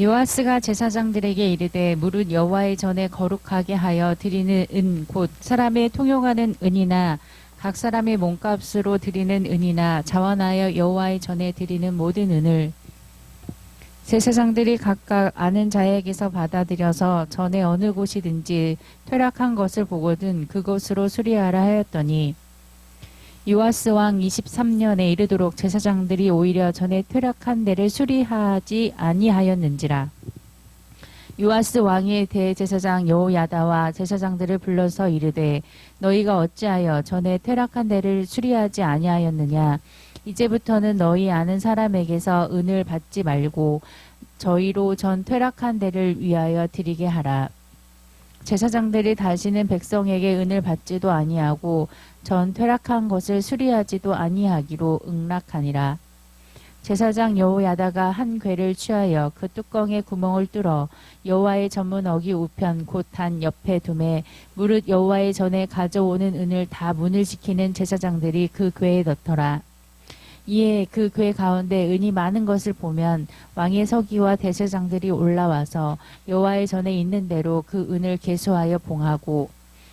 요아스가 제사장들에게 이르되 무릇 여호와의 전에 거룩하게 하여 드리는 은 곧 사람의 통용하는 은이나 각 사람의 몸값으로 드리는 은이나 자원하여 여호와의 전에 드리는 모든 은을 제사장들이 각각 아는 자에게서 받아들여서 전에 어느 곳이든지 퇴락한 것을 보거든 그곳으로 수리하라 하였더니 요아스 왕 23년에 이르도록 제사장들이 오히려 전에 퇴락한 데를 수리하지 아니하였는지라. 요아스 왕의 대제사장 여호야다와 제사장들을 불러서 이르되 너희가 어찌하여 전에 퇴락한 데를 수리하지 아니하였느냐. 이제부터는 너희 아는 사람에게서 은을 받지 말고 저희로 전 퇴락한 데를 위하여 드리게 하라. 제사장들이 다시는 백성에게 은을 받지도 아니하고 전 퇴락한 것을 수리하지도 아니하기로 응락하니라. 제사장 여호야다가 한 궤를 취하여 그 뚜껑에 구멍을 뚫어 여호와의 전문어기 우편 곧 단 옆에 두매 무릇 여호와의 전에 가져오는 은을 다 문을 지키는 제사장들이 그 궤에 넣더라. 이에 그 궤 가운데 은이 많은 것을 보면 왕의 서기와 대제사장들이 올라와서 여호와의 전에 있는 대로 그 은을 계수하여 봉하고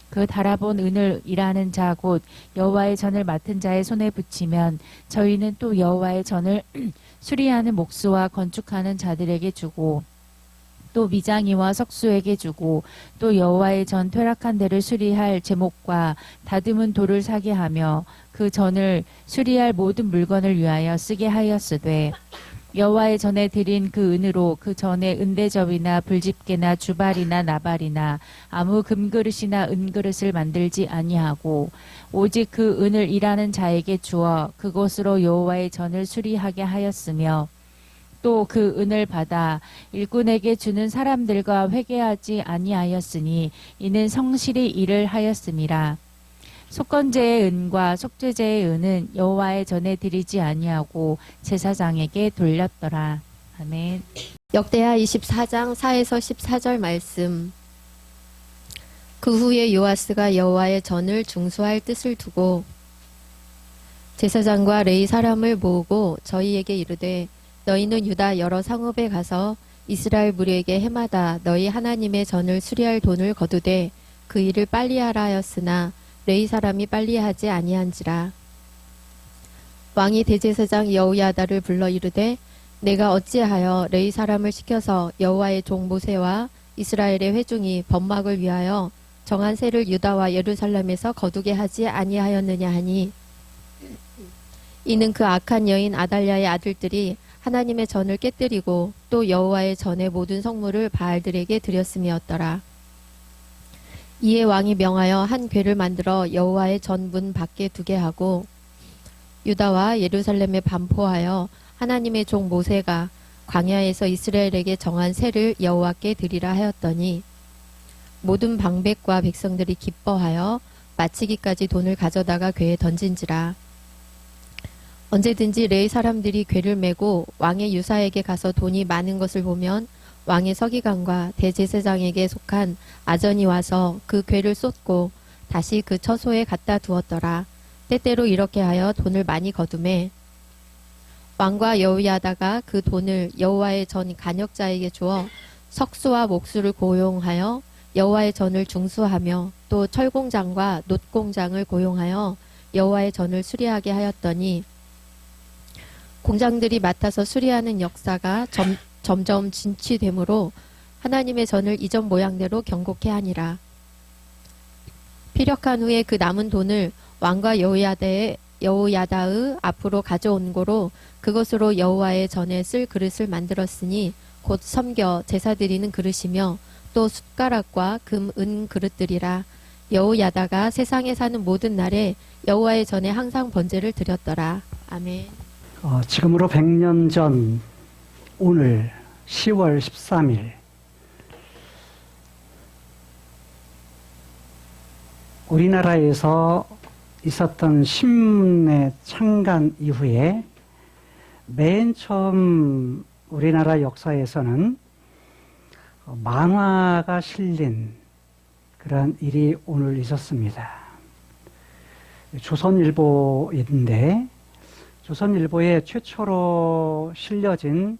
그 달아본 은을 일하는 자 곧 여호와의 전을 맡은 자의 손에 붙이면 저희는 또 여호와의 전을 수리하는 목수와 건축하는 자들에게 주고 또 미장이와 석수에게 주고 또 여호와의 전 퇴락한 데를 수리할 제목과 다듬은 돌을 사게 하며 그 전을 수리할 모든 물건을 위하여 쓰게 하였으되 여호와의 전에 드린 그 은으로 그 전에 은대접이나 불집게나 주발이나 나발이나 아무 금그릇이나 은그릇을 만들지 아니하고 오직 그 은을 일하는 자에게 주어 그것으로 여호와의 전을 수리하게 하였으며 또 그 은을 받아 일꾼에게 주는 사람들과 회개하지 아니하였으니 이는 성실히 일을 하였음이라. 속건제의 은과 속죄제의 은은 여호와의 전에 드리지 아니하고 제사장에게 돌렸더라. 아멘. 역대하 24장 4에서 14절 말씀. 그 후에 요아스가 여호와의 전을 중수할 뜻을 두고 제사장과 레위 사람을 모으고 저희에게 이르되 너희는 유다 여러 상읍에 가서 이스라엘 무리에게 해마다 너희 하나님의 전을 수리할 돈을 거두되 그 일을 빨리 하라 하였으나 레위 사람이 빨리 하지 아니한지라. 왕이 대제사장 여호야다를 불러 이르되 내가 어찌하여 레위 사람을 시켜서 여호와의 종 모세와 이스라엘의 회중이 번막을 위하여 정한 세를 유다와 예루살렘에서 거두게 하지 아니하였느냐 하니 이는 그 악한 여인 아달랴의 아들들이 하나님의 전을 깨뜨리고 또 여호와의 전의 모든 성물을 바알들에게 드렸음이었더라. 이에 왕이 명하여 한 궤를 만들어 여호와의 전 문 밖에 두게 하고 유다와 예루살렘에 반포하여 하나님의 종 모세가 광야에서 이스라엘에게 정한 세를 여호와께 드리라 하였더니 모든 방백과 백성들이 기뻐하여 마치기까지 돈을 가져다가 궤에 던진지라. 언제든지 레위 사람들이 궤를 메고 왕의 유사에게 가서 돈이 많은 것을 보면 왕의 서기관과 대제사장에게 속한 아전이 와서 그 궤를 쏟고 다시 그 처소에 갖다 두었더라. 때때로 이렇게 하여 돈을 많이 거두매 왕과 여호야다가 그 돈을 여호와의 전 간역자에게 주어 석수와 목수를 고용하여 여호와의 전을 중수하며 또 철공장과 놋공장을 고용하여 여호와의 전을 수리하게 하였더니 공장들이 맡아서 수리하는 역사가 점점 진취되므로 하나님의 전을 이전 모양대로 경고케 하니라. 피력한 후에 그 남은 돈을 왕과 여호야다의 앞으로 가져온 고로 그것으로 여호와의 전에 쓸 그릇을 만들었으니 곧 섬겨 제사 드리는 그릇이며 또 숟가락과 금, 은 그릇들이라. 여호야다가 세상에 사는 모든 날에 여호와의 전에 항상 번제를 드렸더라. 아멘. 지금으로 100년 전 오늘 10월 13일 우리나라에서 있었던 신문의 창간 이후에 맨 처음 우리나라 역사에서는 만화가 실린 그러한 일이 오늘 있었습니다. 조선일보인데 조선일보에 최초로 실려진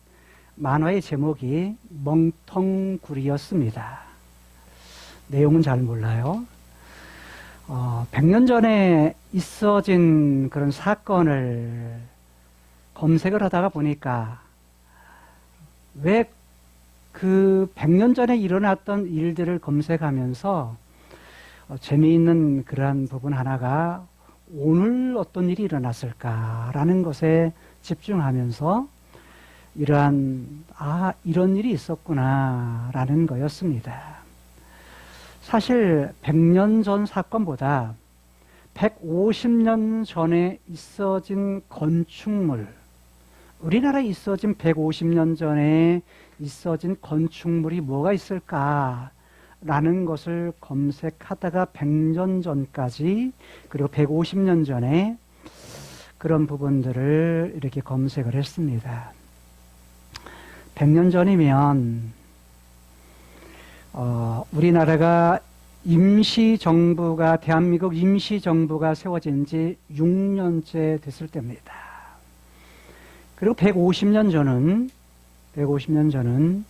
만화의 제목이 멍텅구리였습니다. 내용은 잘 몰라요. 100년 전에 있어진 그런 사건을 검색을 하다가 보니까 왜 그 100년 전에 일어났던 일들을 검색하면서 재미있는 그러한 부분 하나가 오늘 어떤 일이 일어났을까라는 것에 집중하면서 이런 일이 있었구나라는 거였습니다. 사실 100년 전 사건보다 150년 전에 있어진 건축물, 우리나라에 있어진 150년 전에 있어진 건축물이 뭐가 있을까라는 것을 검색하다가 100년 전까지 그리고 150년 전에 그런 부분들을 이렇게 검색을 했습니다. 100년 전이면 우리나라가 대한민국 임시정부가 세워진 지 6년째 됐을 때입니다. 그리고 150년 전은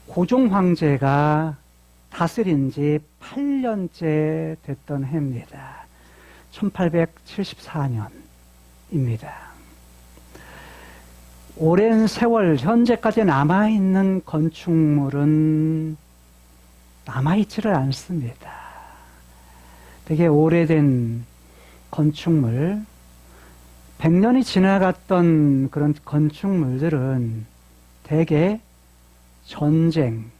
고종 황제가 다스린 지 8년째 됐던 해입니다. 1874년입니다. 오랜 세월 현재까지 남아있는 건축물은 남아있지를 않습니다. 되게 오래된 건축물, 100년이 지나갔던 그런 건축물들은 대개 전쟁,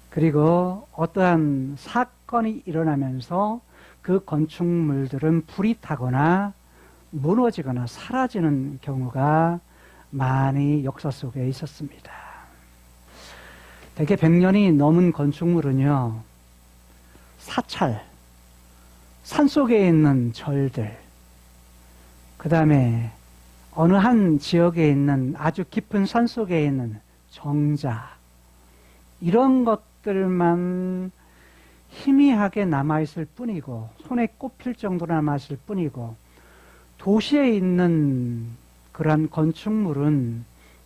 그리고 어떠한 사건이 일어나면서 그 건축물들은 불이 타거나 무너지거나 사라지는 경우가 많이 역사 속에 있었습니다. 대개 100년이 넘은 건축물은요, 사찰, 산속에 있는 절들, 그 다음에 어느 한 지역에 있는 아주 깊은 산속에 있는 정자, 이런 것들만 희미하게 남아있을 뿐이고 손에 꼽힐 정도로 남아있을 뿐이고 도시에 있는 그러한 건축물은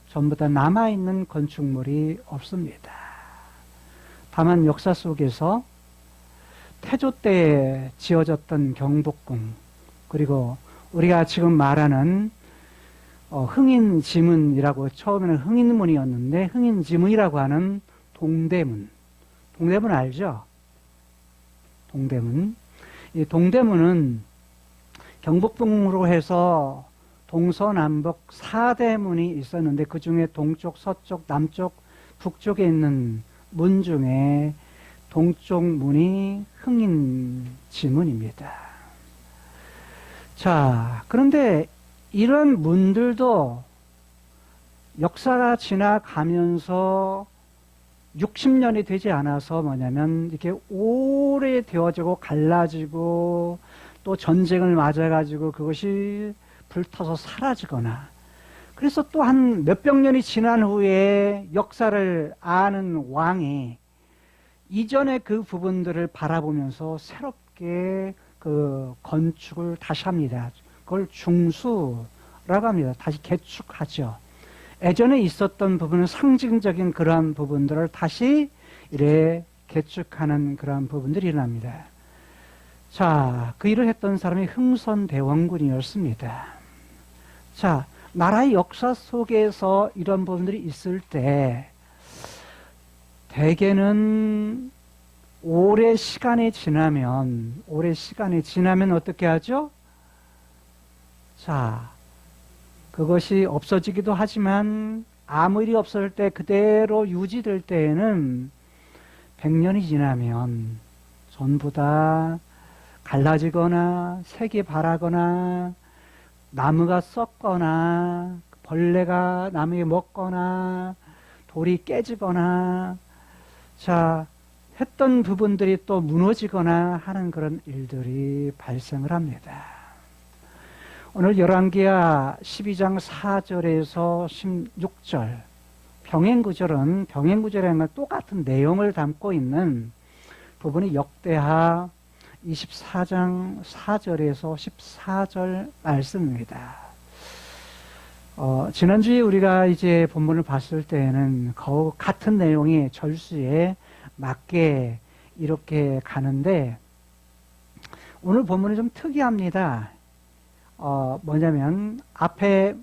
전부 다 남아있는 건축물이 없습니다. 다만 역사 속에서 태조 때에 지어졌던 경복궁, 그리고 우리가 지금 말하는 흥인지문이라고, 처음에는 흥인문이었는데 흥인지문이라고 하는 동대문 알죠? 동대문. 이 동대문은 경복궁으로 해서 동서남북 4대문이 있었는데 그 중에 동쪽, 서쪽, 남쪽, 북쪽에 있는 문 중에 동쪽 문이 흥인지문입니다. 자, 그런데 이런 문들도 역사가 지나가면서 60년이 되지 않아서 뭐냐면 이렇게 오래되어지고 갈라지고 또 전쟁을 맞아가지고 그것이 불타서 사라지거나, 그래서 또 한 몇백 년이 지난 후에 역사를 아는 왕이 이전의 그 부분들을 바라보면서 새롭게 그 건축을 다시 합니다. 그걸 중수라고 합니다. 다시 개축하죠. 예전에 있었던 부분은 상징적인 그러한 부분들을 다시 이래 개축하는 그러한 부분들이 일어납니다. 자, 그 일을 했던 사람이 흥선대원군이었습니다. 자, 나라의 역사 속에서 이런 부분들이 있을 때 대개는 오래 시간이 지나면 어떻게 하죠? 자, 그것이 없어지기도 하지만 아무 일이 없을 때 그대로 유지될 때에는 100년이 지나면 전부 다 갈라지거나 색이 바라거나 나무가 썩거나 벌레가 나무에 먹거나 돌이 깨지거나, 자, 했던 부분들이 또 무너지거나 하는 그런 일들이 발생을 합니다. 오늘 열왕기하 12장 4절에서 16절 병행구절이라는 똑같은 내용을 담고 있는 부분이 역대하 24장 4절에서 14절 말씀입니다. 지난주에 우리가 이제 본문을 봤을 때에는 같은 내용이 절수에 맞게 이렇게 가는데, 오늘 본문이 좀 특이합니다. 뭐냐면, 앞에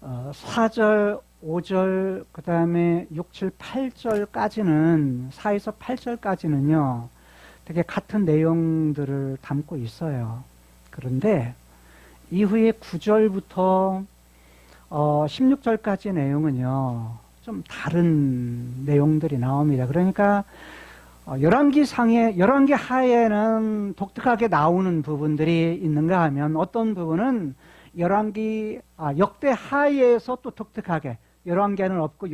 4절, 5절, 그 다음에 6, 7, 8절까지는, 4에서 8절까지는요, 되게 같은 내용들을 담고 있어요. 그런데, 이후에 9절부터 16절까지 내용은요, 좀 다른 내용들이 나옵니다. 그러니까, 열왕기 하에는 독특하게 나오는 부분들이 있는가 하면, 어떤 부분은 역대 하에서 또 독특하게, 열왕기하는 없고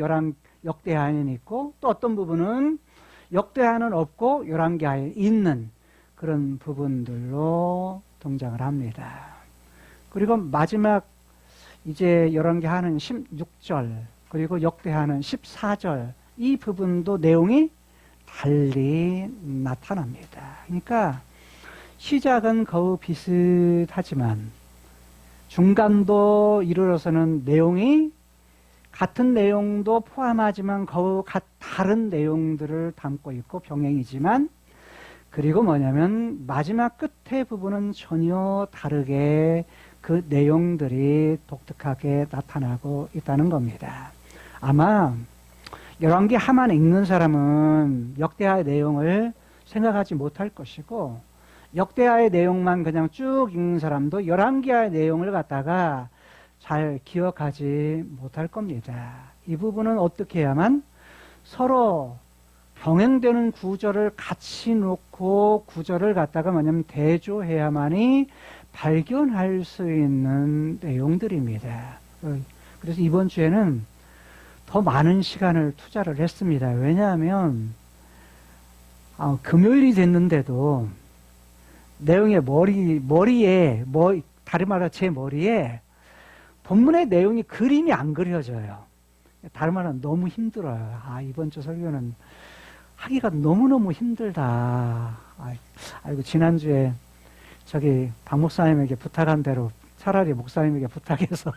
역대하에는 있고, 또 어떤 부분은 역대하는 없고 열왕기하에 있는 그런 부분들로 등장을 합니다. 그리고 마지막 이제 열왕기하는 16절, 그리고 역대하는 14절, 이 부분도 내용이 달리 나타납니다. 그러니까 시작은 거의 비슷하지만 중간도 이르러서는 내용이 같은 내용도 포함하지만 거의 다른 내용들을 담고 있고 병행이지만, 그리고 뭐냐면 마지막 끝의 부분은 전혀 다르게 그 내용들이 독특하게 나타나고 있다는 겁니다. 아마 열왕기 하만 읽는 사람은 역대하의 내용을 생각하지 못할 것이고, 역대하의 내용만 그냥 쭉 읽는 사람도 열왕기하의 내용을 갖다가 잘 기억하지 못할 겁니다. 이 부분은 어떻게 해야만 서로 병행되는 구절을 같이 놓고 구절을 갖다가 뭐냐면 대조해야만이 발견할 수 있는 내용들입니다. 그래서 이번 주에는 더 많은 시간을 투자를 했습니다. 왜냐하면 금요일이 됐는데도 내용의 머리에 다른 말로 제 머리에 본문의 내용이 그림이 안 그려져요. 다른 말은 너무 힘들어요. 이번 주 설교는 하기가 너무너무 힘들다. 아이고, 지난주에 박 목사님에게 부탁한 대로 차라리 목사님에게 부탁해서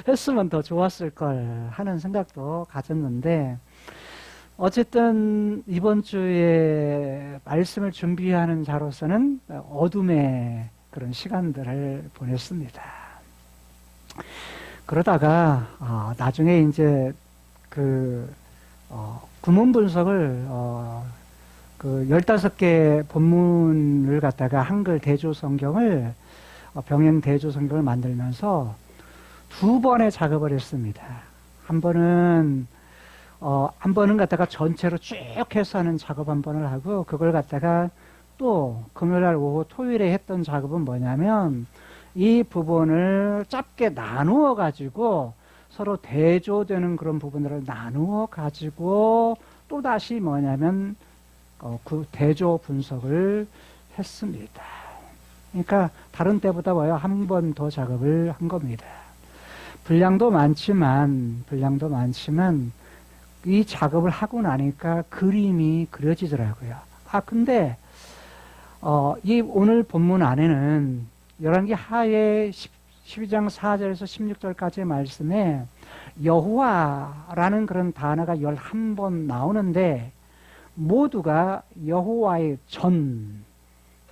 했으면 더 좋았을 걸 하는 생각도 가졌는데, 어쨌든 이번 주에 말씀을 준비하는 자로서는 어둠의 그런 시간들을 보냈습니다. 그러다가 나중에 이제 구문 분석을 15개 본문을 갖다가 한글 대조 성경을 병행 대조 성경을 만들면서 2번의 작업을 했습니다. 한 번은 갖다가 전체로 쭉 해서 하는 작업 한 번을 하고, 그걸 갖다가 또 금요일날 오후 토요일에 했던 작업은 뭐냐면, 이 부분을 짧게 나누어 가지고 서로 대조되는 그런 부분들을 나누어 가지고 또 다시 뭐냐면 그 대조 분석을 했습니다. 그러니까 다른 때보다 한 번 더 작업을 한 겁니다. 분량도 많지만 이 작업을 하고 나니까 그림이 그려지더라고요. 근데 이 오늘 본문 안에는 열왕기 하의 12장 4절에서 16절까지의 말씀에 여호와라는 그런 단어가 11번 나오는데, 모두가 여호와의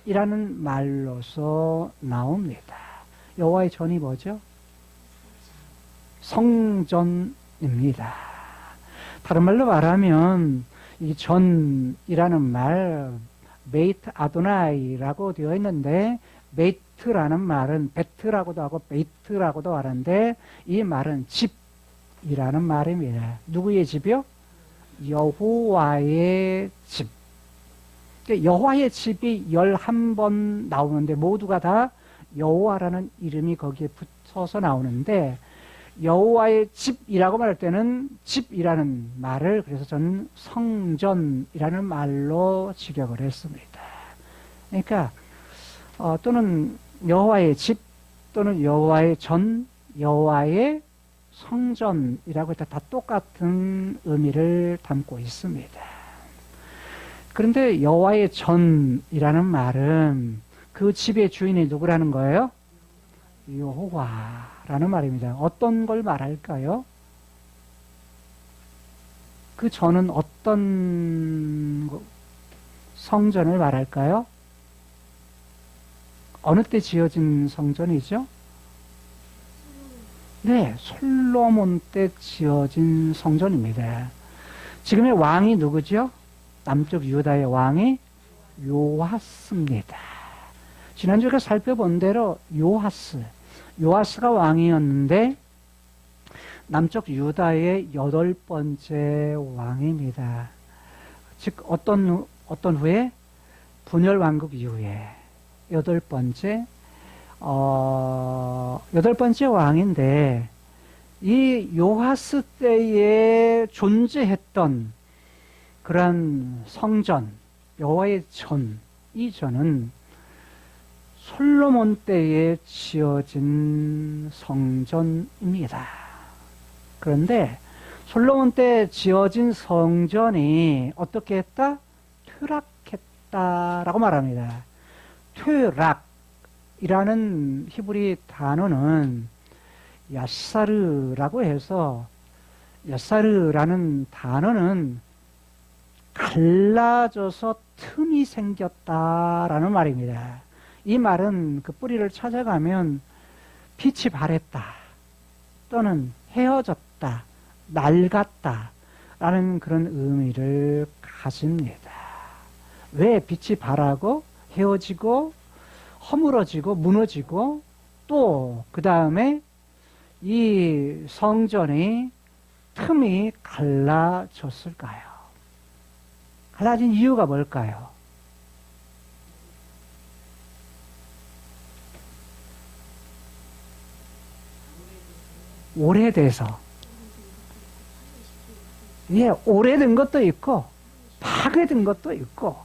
전이라는 말로서 나옵니다. 여호와의 전이 뭐죠? 성전입니다. 다른 말로 말하면 이 전이라는 말, 베이트 아도나이라고 되어 있는데, 베이트라는 말은 베트라고도 하고 베이트라고도 하는데, 이 말은 집이라는 말입니다. 누구의 집이요? 여호와의 집. 여호와의 집이 11번 나오는데 모두가 다 여호와라는 이름이 거기에 붙어서 나오는데, 여호와의 집이라고 말할 때는 집이라는 말을 그래서 저는 성전이라는 말로 직역을 했습니다. 그러니까 또는 여호와의 집, 또는 여호와의 전, 여호와의 성전이라고 해서 다 똑같은 의미를 담고 있습니다. 그런데 여호와의 전이라는 말은 그 집의 주인이 누구라는 거예요? 여호와라는 말입니다. 어떤 걸 말할까요? 그 저는 어떤 성전을 말할까요? 어느 때 지어진 성전이죠? 네, 솔로몬 때 지어진 성전입니다. 지금의 왕이 누구죠? 남쪽 유다의 왕이 요아스입니다. 지난주에 살펴본 대로 요아스가 왕이었는데 남쪽 유다의 8번째 왕입니다. 즉 어떤 후에 분열 왕국 이후에 8번째 왕인데 이 요아스 때에 존재했던 그러한 성전 여호와의 전, 이 전은 솔로몬 때에 지어진 성전입니다. 그런데 솔로몬 때 지어진 성전이 어떻게 했다? 퇴락했다라고 말합니다. 퇴락이라는 히브리 단어는 야사르라고 해서 야사르라는 단어는 갈라져서 틈이 생겼다라는 말입니다. 이 말은 그 뿌리를 찾아가면 빛이 바랬다 또는 헤어졌다, 낡았다 라는 그런 의미를 가집니다. 왜 빛이 바라고 헤어지고 허물어지고 무너지고 또 그 다음에 이 성전의 틈이 갈라졌을까요? 갈라진 이유가 뭘까요? 오래돼서. 예, 오래된 것도 있고, 파괴된 것도 있고,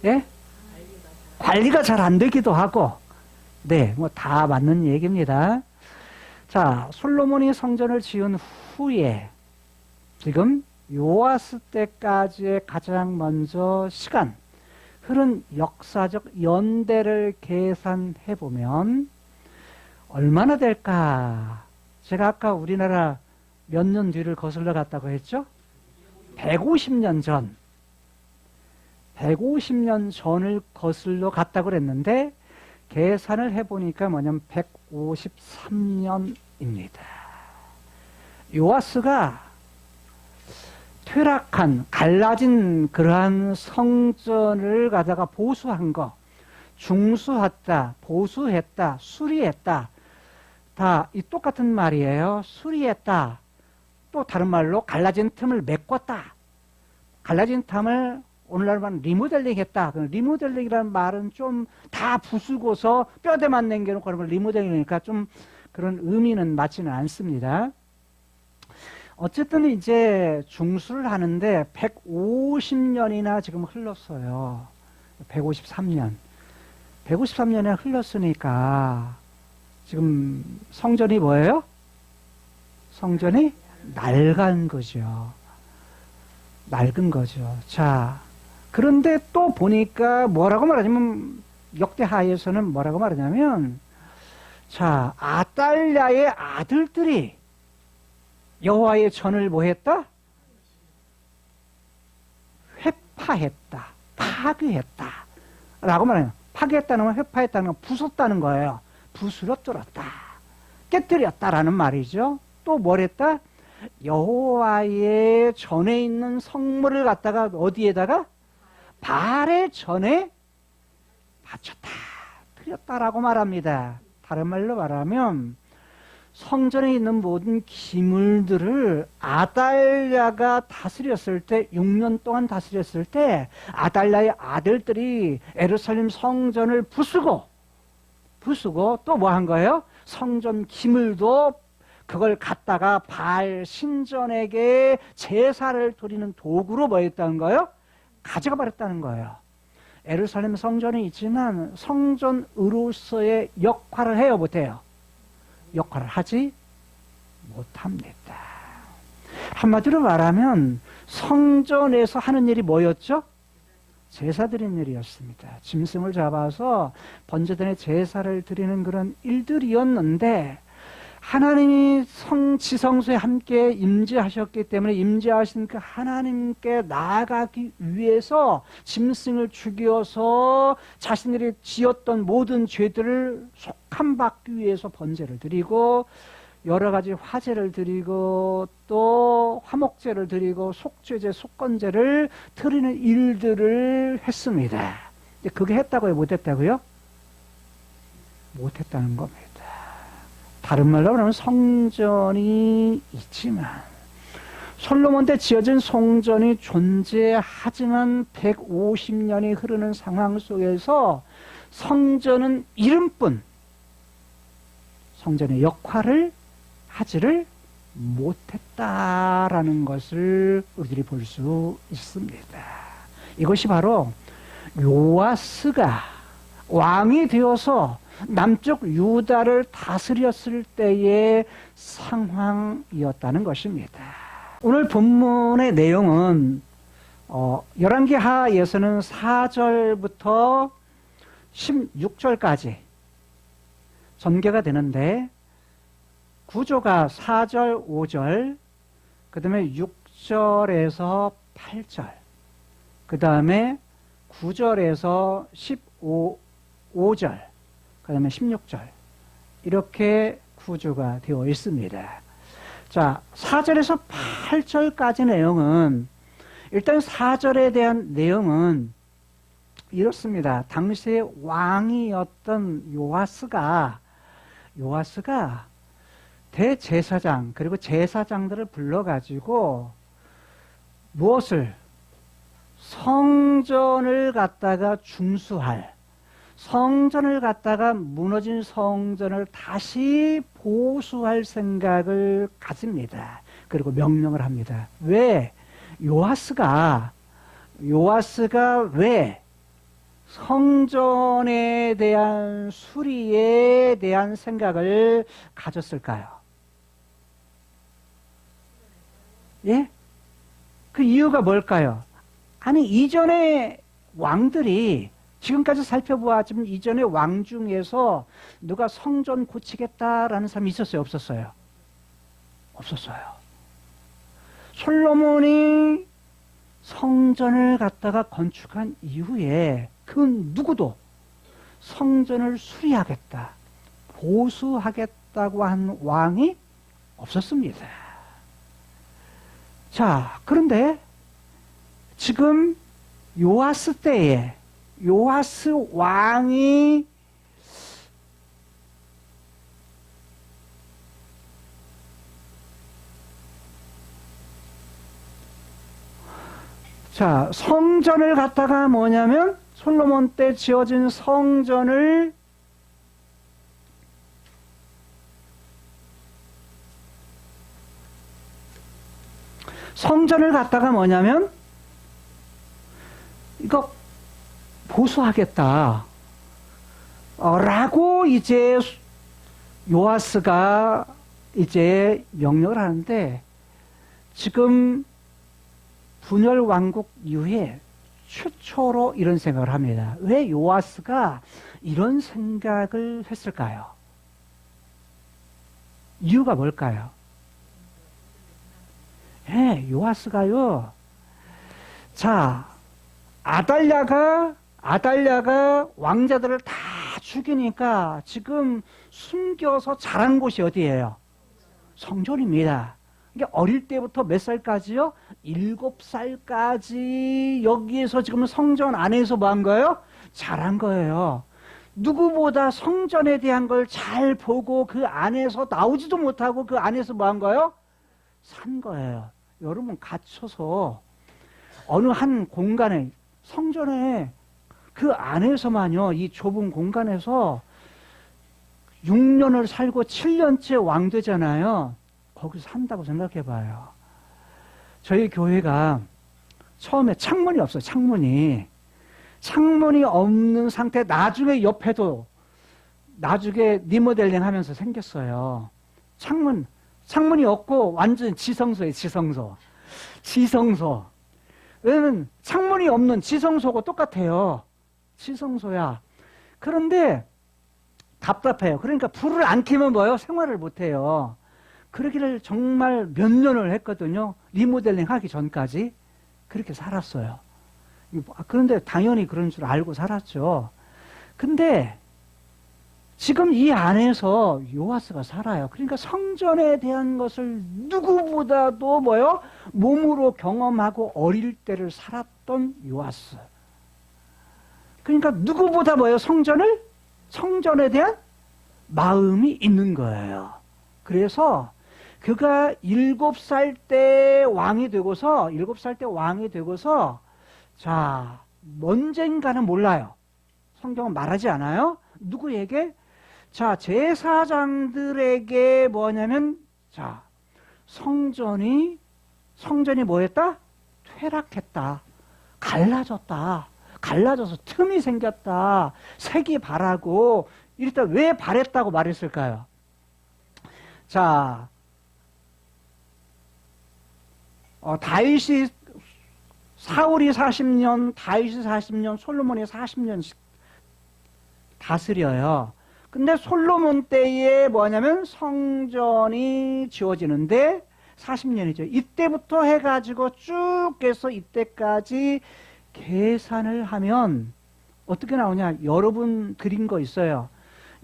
예? 관리가 잘 안 되기도 하고, 네, 뭐 다 맞는 얘기입니다. 자, 솔로몬이 성전을 지은 후에, 지금 요아스 때까지의 가장 먼저 시간, 흐른 역사적 연대를 계산해 보면, 얼마나 될까? 제가 아까 우리나라 몇 년 뒤를 거슬러 갔다고 했죠? 150년 전. 150년 전을 거슬러 갔다고 그랬는데 계산을 해보니까 뭐냐면 153년입니다. 요아스가 퇴락한, 갈라진 그러한 성전을 가다가 보수한 거, 중수했다, 보수했다, 수리했다. 다 이 똑같은 말이에요. 수리했다. 또 다른 말로 갈라진 틈을 메꿨다. 갈라진 틈을 오늘날 말은 리모델링 했다. 리모델링이라는 말은 좀 다 부수고서 뼈대만 남겨놓고 그러면 리모델링이니까 좀 그런 의미는 맞지는 않습니다. 어쨌든 이제 중수를 하는데 150년이나 지금 흘렀어요. 153년. 153년에 흘렀으니까 지금 성전이 뭐예요? 성전이 낡은 거죠. 낡은 거죠. 자, 그런데 또 보니까 뭐라고 말하냐면 역대하에서는 뭐라고 말하냐면 자, 아달랴의 아들들이 여호와의 전을 뭐 했다? 회파했다. 파괴했다. 라고 말해요. 파괴했다는 건 회파했다는 건 부쉈다는 거예요. 부스러뜨렸다. 깨뜨렸다라는 말이죠. 또 뭘 했다? 여호와의 전에 있는 성물을 갖다가 어디에다가? 발의 전에 바쳤다. 드렸다라고 말합니다. 다른 말로 말하면 성전에 있는 모든 기물들을 아달랴가 다스렸을 때 6년 동안 다스렸을 때 아달랴의 아들들이 예루살렘 성전을 부수고 또 뭐 한 거예요? 성전 기물도 그걸 갖다가 바알 신전에게 제사를 드리는 도구로 뭐 했다는 거예요? 가져가 버렸다는 거예요. 예루살렘 성전이 있지만 성전으로서의 역할을 해요, 못해요? 역할을 하지 못합니다. 한마디로 말하면 성전에서 하는 일이 뭐였죠? 제사 드리는 일이었습니다. 짐승을 잡아서 번제단에 제사를 드리는 그런 일들이었는데 하나님이 지성소에 함께 임재하셨기 때문에 임재하신 그 하나님께 나아가기 위해서 짐승을 죽여서 자신들이 지었던 모든 죄들을 속함받기 위해서 번제를 드리고 여러 가지 화제를 드리고 또 화목제를 드리고 속죄제, 속건제를 드리는 일들을 했습니다. 그게 했다고요? 못했다고요? 못했다는 겁니다. 다른 말로 하면 성전이 있지만 솔로몬 때 지어진 성전이 존재하지만 150년이 흐르는 상황 속에서 성전은 이름뿐 성전의 역할을 하지를 못했다라는 것을 우리들이 볼 수 있습니다. 이것이 바로 요아스가 왕이 되어서 남쪽 유다를 다스렸을 때의 상황이었다는 것입니다. 오늘 본문의 내용은 열왕기하에서는 4절부터 16절까지 전개가 되는데 구조가 4절, 5절, 그 다음에 6절에서 8절, 그 다음에 9절에서 5절, 그 다음에 16절 이렇게 구조가 되어 있습니다. 자, 4절에서 8절까지 내용은 일단 4절에 대한 내용은 이렇습니다. 당시의 왕이었던 요아스가 대제사장 그리고 제사장들을 불러가지고 무엇을 성전을 갖다가 중수할 성전을 갖다가 무너진 성전을 다시 보수할 생각을 가집니다. 그리고 명령을 합니다. 왜? 요아스가 왜 성전에 대한 수리에 대한 생각을 가졌을까요? 예? 그 이유가 뭘까요? 아니, 이전에 왕들이 지금까지 살펴보았지만 이전에 왕 중에서 누가 성전 고치겠다라는 사람이 있었어요? 없었어요? 없었어요. 솔로몬이 성전을 갖다가 건축한 이후에 그 누구도 성전을 수리하겠다, 보수하겠다고 한 왕이 없었습니다. 자, 그런데 지금 요아스 때에 요아스 왕이 자, 성전을 갖다가 뭐냐면 솔로몬 때 지어진 성전을 갖다가 뭐냐면 이거 보수하겠다 라고 이제 요아스가 이제 명령을 하는데 지금 분열 왕국 이후에 최초로 이런 생각을 합니다. 왜 요아스가 이런 생각을 했을까요? 이유가 뭘까요? 예, 요아스가요. 자, 아달랴가 왕자들을 다 죽이니까 지금 숨겨서 자란 곳이 어디예요? 성전입니다. 이게 어릴 때부터 몇 살까지요? 7살까지 여기에서 지금 성전 안에서 뭐 한 거예요? 자란 거예요. 누구보다 성전에 대한 걸 잘 보고 그 안에서 나오지도 못하고 그 안에서 뭐 한 거예요? 산 거예요. 여러분 갇혀서 어느 한 공간에 성전에 그 안에서만요, 이 좁은 공간에서 6년을 살고 7년째 왕 되잖아요. 거기서 산다고 생각해 봐요. 저희 교회가 처음에 창문이 없어요. 창문이 없는 상태, 나중에 옆에도 나중에 리모델링 하면서 생겼어요. 창문이 없고 완전 지성소예요. 지성소. 왜냐면 창문이 없는 지성소고 똑같아요. 지성소야. 그런데 답답해요. 그러니까 불을 안 켜면 뭐예요? 생활을 못 해요. 그러기를 정말 몇 년을 했거든요. 리모델링 하기 전까지. 그렇게 살았어요. 그런데 당연히 그런 줄 알고 살았죠. 근데 지금 이 안에서 요아스가 살아요. 그러니까 성전에 대한 것을 누구보다도 뭐요? 몸으로 경험하고 어릴 때를 살았던 요아스. 그러니까 누구보다 뭐요? 성전에 대한 마음이 있는 거예요. 그래서 그가 7살 때 왕이 되고서 자, 언젠가는 몰라요. 성경은 말하지 않아요. 누구에게? 자, 제사장들에게 뭐냐면, 자, 성전이 뭐했다? 퇴락했다. 갈라져서 틈이 생겼다. 색이 바라고, 일단 왜 바랬다고 말했을까요? 자, 사울이 40년, 다윗이 40년, 솔로몬이 40년씩 다스려요. 근데 솔로몬 때에 뭐냐면 성전이 지어지는데 40년이죠. 이때부터 해가지고 쭉 해서 이때까지 계산을 하면 어떻게 나오냐. 여러분 드린 거 있어요.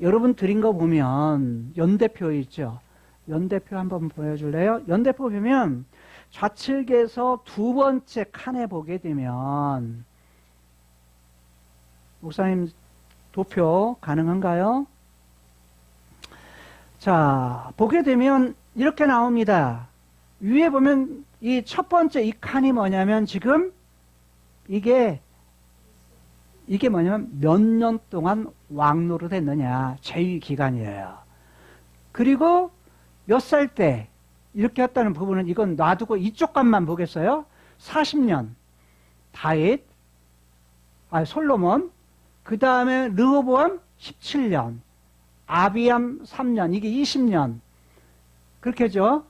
여러분 드린 거 보면 연대표 있죠. 연대표 한번 보여줄래요? 연대표 보면 좌측에서 두 번째 칸에 보게 되면 목사님 도표 가능한가요? 자, 보게 되면 이렇게 나옵니다. 위에 보면 이 첫 번째 이 칸이 뭐냐면 지금 이게 뭐냐면 몇 년 동안 왕 노릇했느냐, 재위 기간이에요. 그리고 몇 살 때 이렇게 했다는 부분은 이건 놔두고 이쪽 값만 보겠어요. 40년 솔로몬, 그 다음에 르호보암 17년, 아비암 3년, 이게 20년. 그렇게 하죠.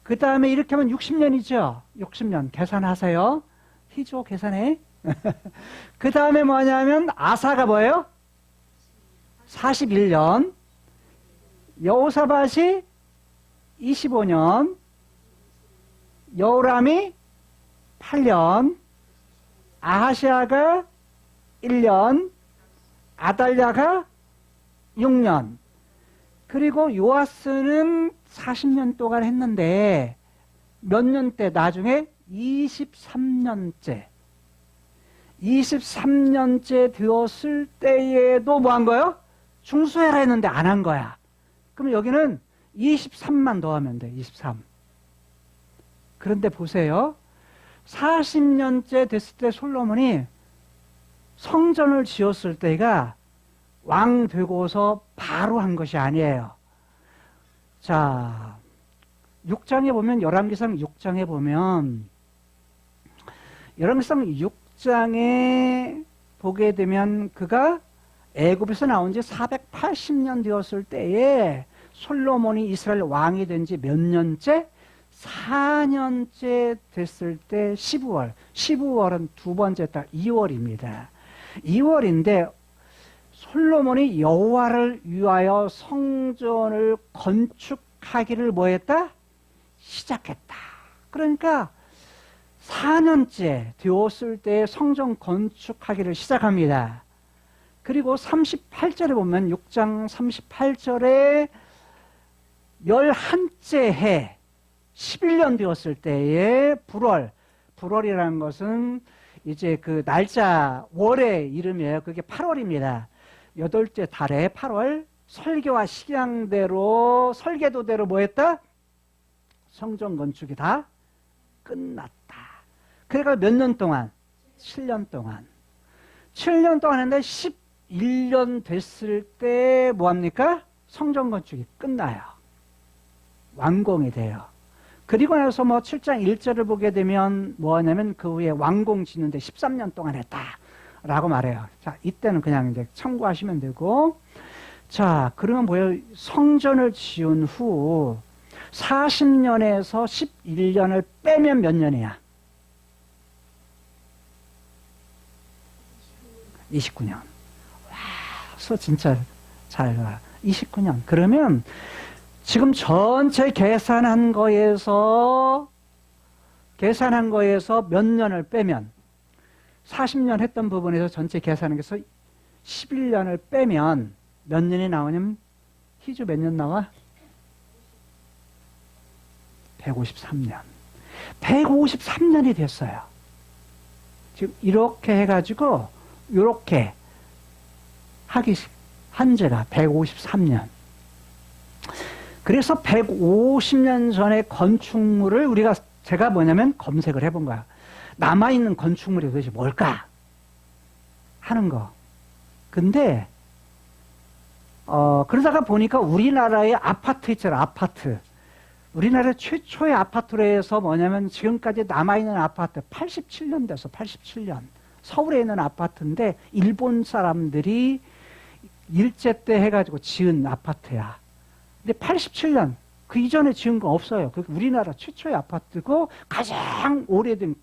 그 다음에 이렇게 하면 60년이죠. 60년. 계산하세요. 희조 계산해. 그 다음에 뭐냐면 아사가 뭐예요? 41년. 여호사밧이 25년. 여호람이 8년. 아하시아가 1년. 아달랴가 6년. 그리고 요아스는 40년 동안 했는데 몇 년 때 나중에 23년째 되었을 때에도 뭐 한 거예요? 중수해라 했는데 안 한 거야. 그럼 여기는 23만 더하면 돼. 23. 그런데 보세요. 40년째 됐을 때 솔로몬이 성전을 지었을 때가 왕 되고서 바로 한 것이 아니에요. 자, 6장에 보면, 열왕기상 6장에 보면, 열왕기상 6장에 보게 되면 그가 애굽에서 나온 지 480년 되었을 때에 솔로몬이 이스라엘 왕이 된 지 몇 년째? 4년째 됐을 때 12월. 12월은 두 번째 달 2월입니다. 2월인데 솔로몬이 여호와를 위하여 성전을 건축하기를 뭐했다? 시작했다. 그러니까 4년째 되었을 때 성전 건축하기를 시작합니다. 그리고 38절에 보면 6장 38절에 11째 해 11년 되었을 때에 불월이라는 것은 이제 그 날짜 월의 이름이에요. 그게 8월입니다. 8째 달에 8월 설계와 식양대로 설계도대로 뭐 했다? 성전 건축이 다 끝났다. 그러니까 몇 년 동안? 7년 동안. 7년 동안 했는데 11년 됐을 때 뭐합니까? 성전 건축이 끝나요. 완공이 돼요. 그리고 나서 뭐 7장 1절을 보게 되면 뭐 하냐면 그 후에 왕궁 짓는데 13년 동안 했다. 라고 말해요. 자, 이때는 그냥 이제 참고하시면 되고. 자, 그러면 뭐예요? 성전을 지은 후 40년에서 11년을 빼면 몇 년이야? 29년. 와, 수 진짜 잘 가. 29년. 그러면 지금 전체 계산한 거에서 몇 년을 빼면 40년 했던 부분에서 전체 계산한 거에서 11년을 빼면 몇 년이 나오냐면 희주 몇 년 나와? 153년. 153년이 됐어요. 지금 이렇게 해가지고 이렇게 한 지가 153년. 그래서 150년 전의 건축물을 제가 뭐냐면 검색을 해본 거야. 남아있는 건축물이 도대체 뭘까? 하는 거. 근데 그러다가 보니까 우리나라의 아파트 있잖아, 아파트. 우리나라 최초의 아파트로 해서 뭐냐면 지금까지 남아있는 아파트 87년 됐어, 87년. 서울에 있는 아파트인데 일본 사람들이 일제 때 해가지고 지은 아파트야. 근데 87년, 그 이전에 지은 거 없어요. 그 우리나라 최초의 아파트고 가장 오래된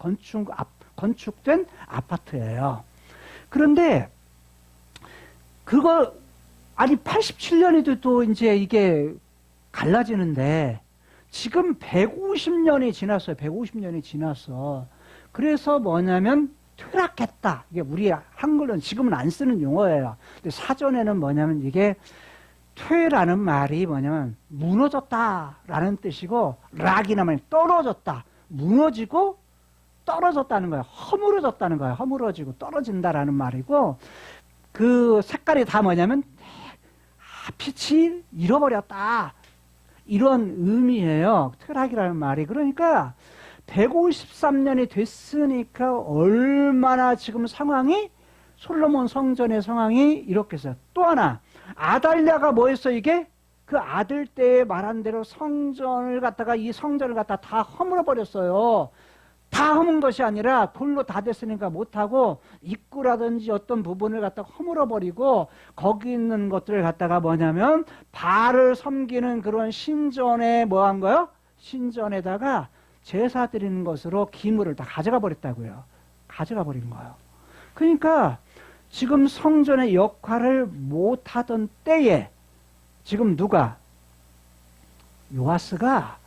건축된 아파트예요. 그런데 아니 87년에도 또 이제 이게 갈라지는데 지금 150년이 지났어요. 150년이 지났어. 그래서 뭐냐면 퇴락했다. 이게 우리 한글은 지금은 안 쓰는 용어예요. 근데 사전에는 뭐냐면 이게 퇴라는 말이 뭐냐면 무너졌다라는 뜻이고 락이나 면 떨어졌다. 무너지고 떨어졌다는 거예요. 허물어졌다는 거예요. 허물어지고 떨어진다라는 말이고 그 색깔이 다 뭐냐면 빛이 잃어버렸다. 이런 의미예요. 퇴락이라는 말이. 그러니까 153년이 됐으니까 얼마나 지금 상황이 솔로몬 성전의 상황이 이렇게 해서 또 하나 아달랴가 뭐였어 이게? 그 아들 때에 말한 대로 이 성전을 갖다 다 허물어 버렸어요. 다 허문 것이 아니라 돌로 다 됐으니까 못하고 입구라든지 어떤 부분을 갖다가 허물어 버리고 거기 있는 것들을 갖다가 뭐냐면 바알을 섬기는 그런 신전에 뭐 한 거요? 신전에다가 제사 드리는 것으로 기물을 다 가져가 버렸다고요. 가져가 버린 거예요. 그러니까 지금 성전의 역할을 못하던 때에 지금 누가? 요아스가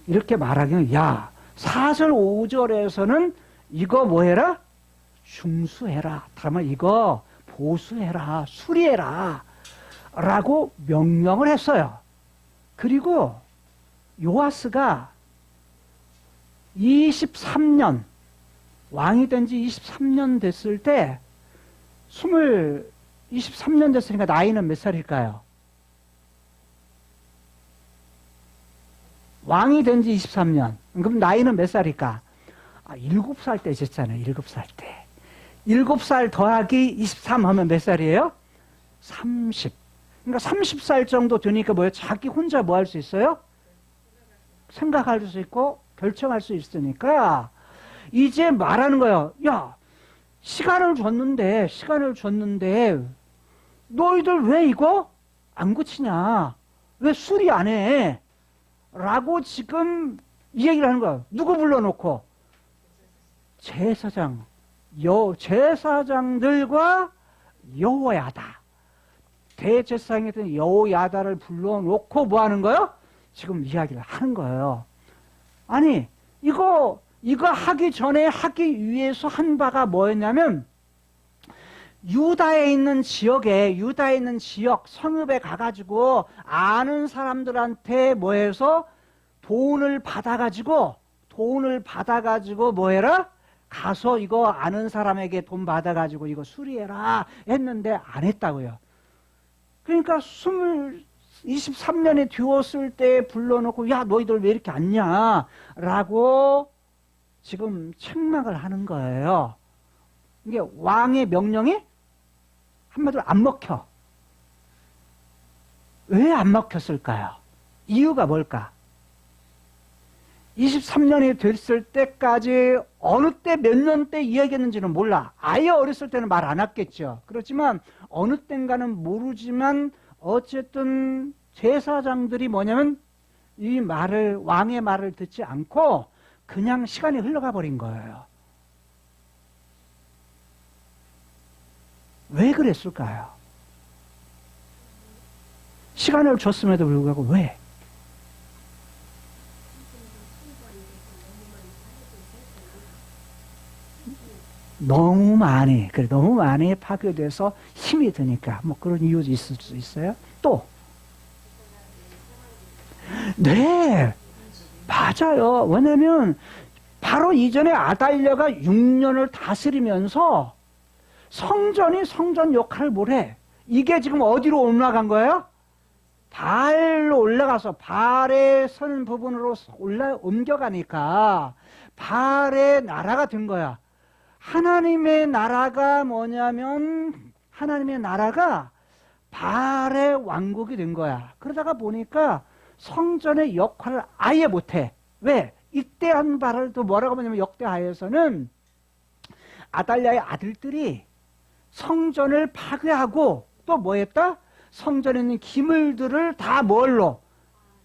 이렇게 말하기는 야 4절 5절에서는 이거 뭐해라? 중수해라. 다만 이거 보수해라. 수리해라. 라고 명령을 했어요. 그리고 요아스가 23년 왕이 된 지 23년 됐을 때 23년 됐으니까 나이는 몇 살일까요? 왕이 된 지 23년. 그럼 나이는 몇 살일까? 7살 때 됐잖아요. 7살 때. 7살 더하기 23 하면 몇 살이에요? 30. 그러니까 30살 정도 되니까 뭐예요? 자기 혼자 뭐 할 수 있어요? 생각할 수 있고 결정할 수 있으니까 이제 말하는 거예요. 야, 시간을 줬는데 너희들 왜 이거 안 고치냐? 왜 수리 안 해? 라고 지금 이 얘기를 하는 거야. 누구 불러놓고? 제사장들과 여호야다. 대제사장이었던 여호야다를 불러놓고 뭐 하는 거예요? 지금 이야기를 하는 거예요. 아니, 이거 하기 전에 하기 위해서 한 바가 뭐였냐면, 유다에 있는 지역, 성읍에 가가지고, 아는 사람들한테 뭐 해서 돈을 받아가지고 뭐 해라? 가서 이거 아는 사람에게 돈 받아가지고 이거 수리해라 했는데 안 했다고요. 그러니까 23년이 되었을 때 불러놓고, 야, 너희들 왜 이렇게 안냐? 라고 지금 책망을 하는 거예요. 이게 왕의 명령이 한마디로 안 먹혀. 왜 안 먹혔을까요? 이유가 뭘까? 23년이 됐을 때까지 어느 때 몇 년 때 이야기했는지는 몰라. 아예 어렸을 때는 말 안 했겠죠. 그렇지만 어느 때인가는 모르지만 어쨌든 제사장들이 뭐냐면 이 말을, 왕의 말을 듣지 않고 그냥 시간이 흘러가 버린 거예요. 왜 그랬을까요? 시간을 줬음에도 불구하고 왜? 너무 많이 파괴돼서 힘이 드니까, 뭐 그런 이유도 있을 수 있어요. 또, 네, 맞아요. 왜냐면, 바로 이전에 아달랴가 6년을 다스리면서 성전이 성전 역할을 뭘 해? 이게 지금 어디로 올라간 거예요? 바알로 올라가서 바알에 서는 부분으로 옮겨가니까 바알의 나라가 된 거야. 하나님의 나라가 뭐냐면 하나님의 나라가 바알의 왕국이 된 거야. 그러다가 보니까 성전의 역할을 아예 못해. 왜? 이때한 바알도 뭐라고 하냐면 역대하에서는 아달랴의 아들들이 성전을 파괴하고 또 뭐 했다? 성전에 있는 기물들을 다 뭘로?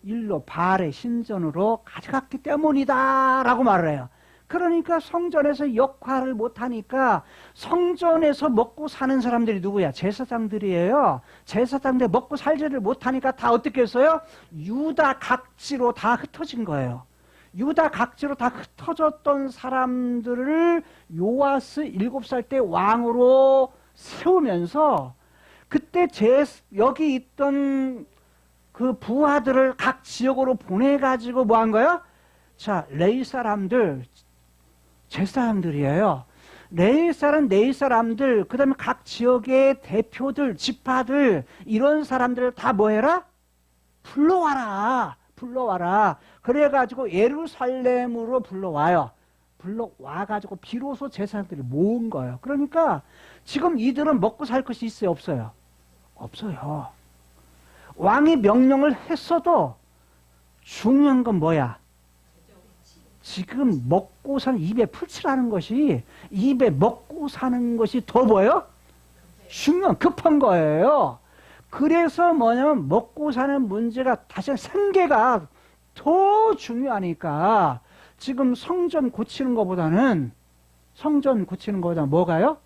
일로 바알의 신전으로 가져갔기 때문이다 라고 말을 해요. 그러니까 성전에서 역할을 못하니까 성전에서 먹고 사는 사람들이 누구야? 제사장들이에요. 제사장들 먹고 살지를 못하니까 다 어떻게 했어요? 유다 각지로 다 흩어진 거예요. 유다 각지로 다 흩어졌던 사람들을 요아스 7살 때 왕으로 세우면서 그때 여기 있던 그 부하들을 각 지역으로 보내가지고 뭐 한 거야? 자, 레위 사람들, 제사장들이에요. 레위 사람들, 그 다음에 각 지역의 대표들, 지파들, 이런 사람들을 다 뭐 해라? 불러와라. 그래가지고 예루살렘으로 불러와요. 불러와가지고 비로소 제사장들을 모은 거예요. 그러니까 지금 이들은 먹고 살 것이 있어요? 없어요? 없어요. 왕이 명령을 했어도 중요한 건 뭐야? 지금 먹고 사는 입에 풀칠하는 것이 입에 먹고 사는 것이 더 뭐예요? 급한 거예요. 그래서 뭐냐면 먹고 사는 문제가 다시 생계가 더 중요하니까 지금 성전 고치는 것보다는 뭐가요?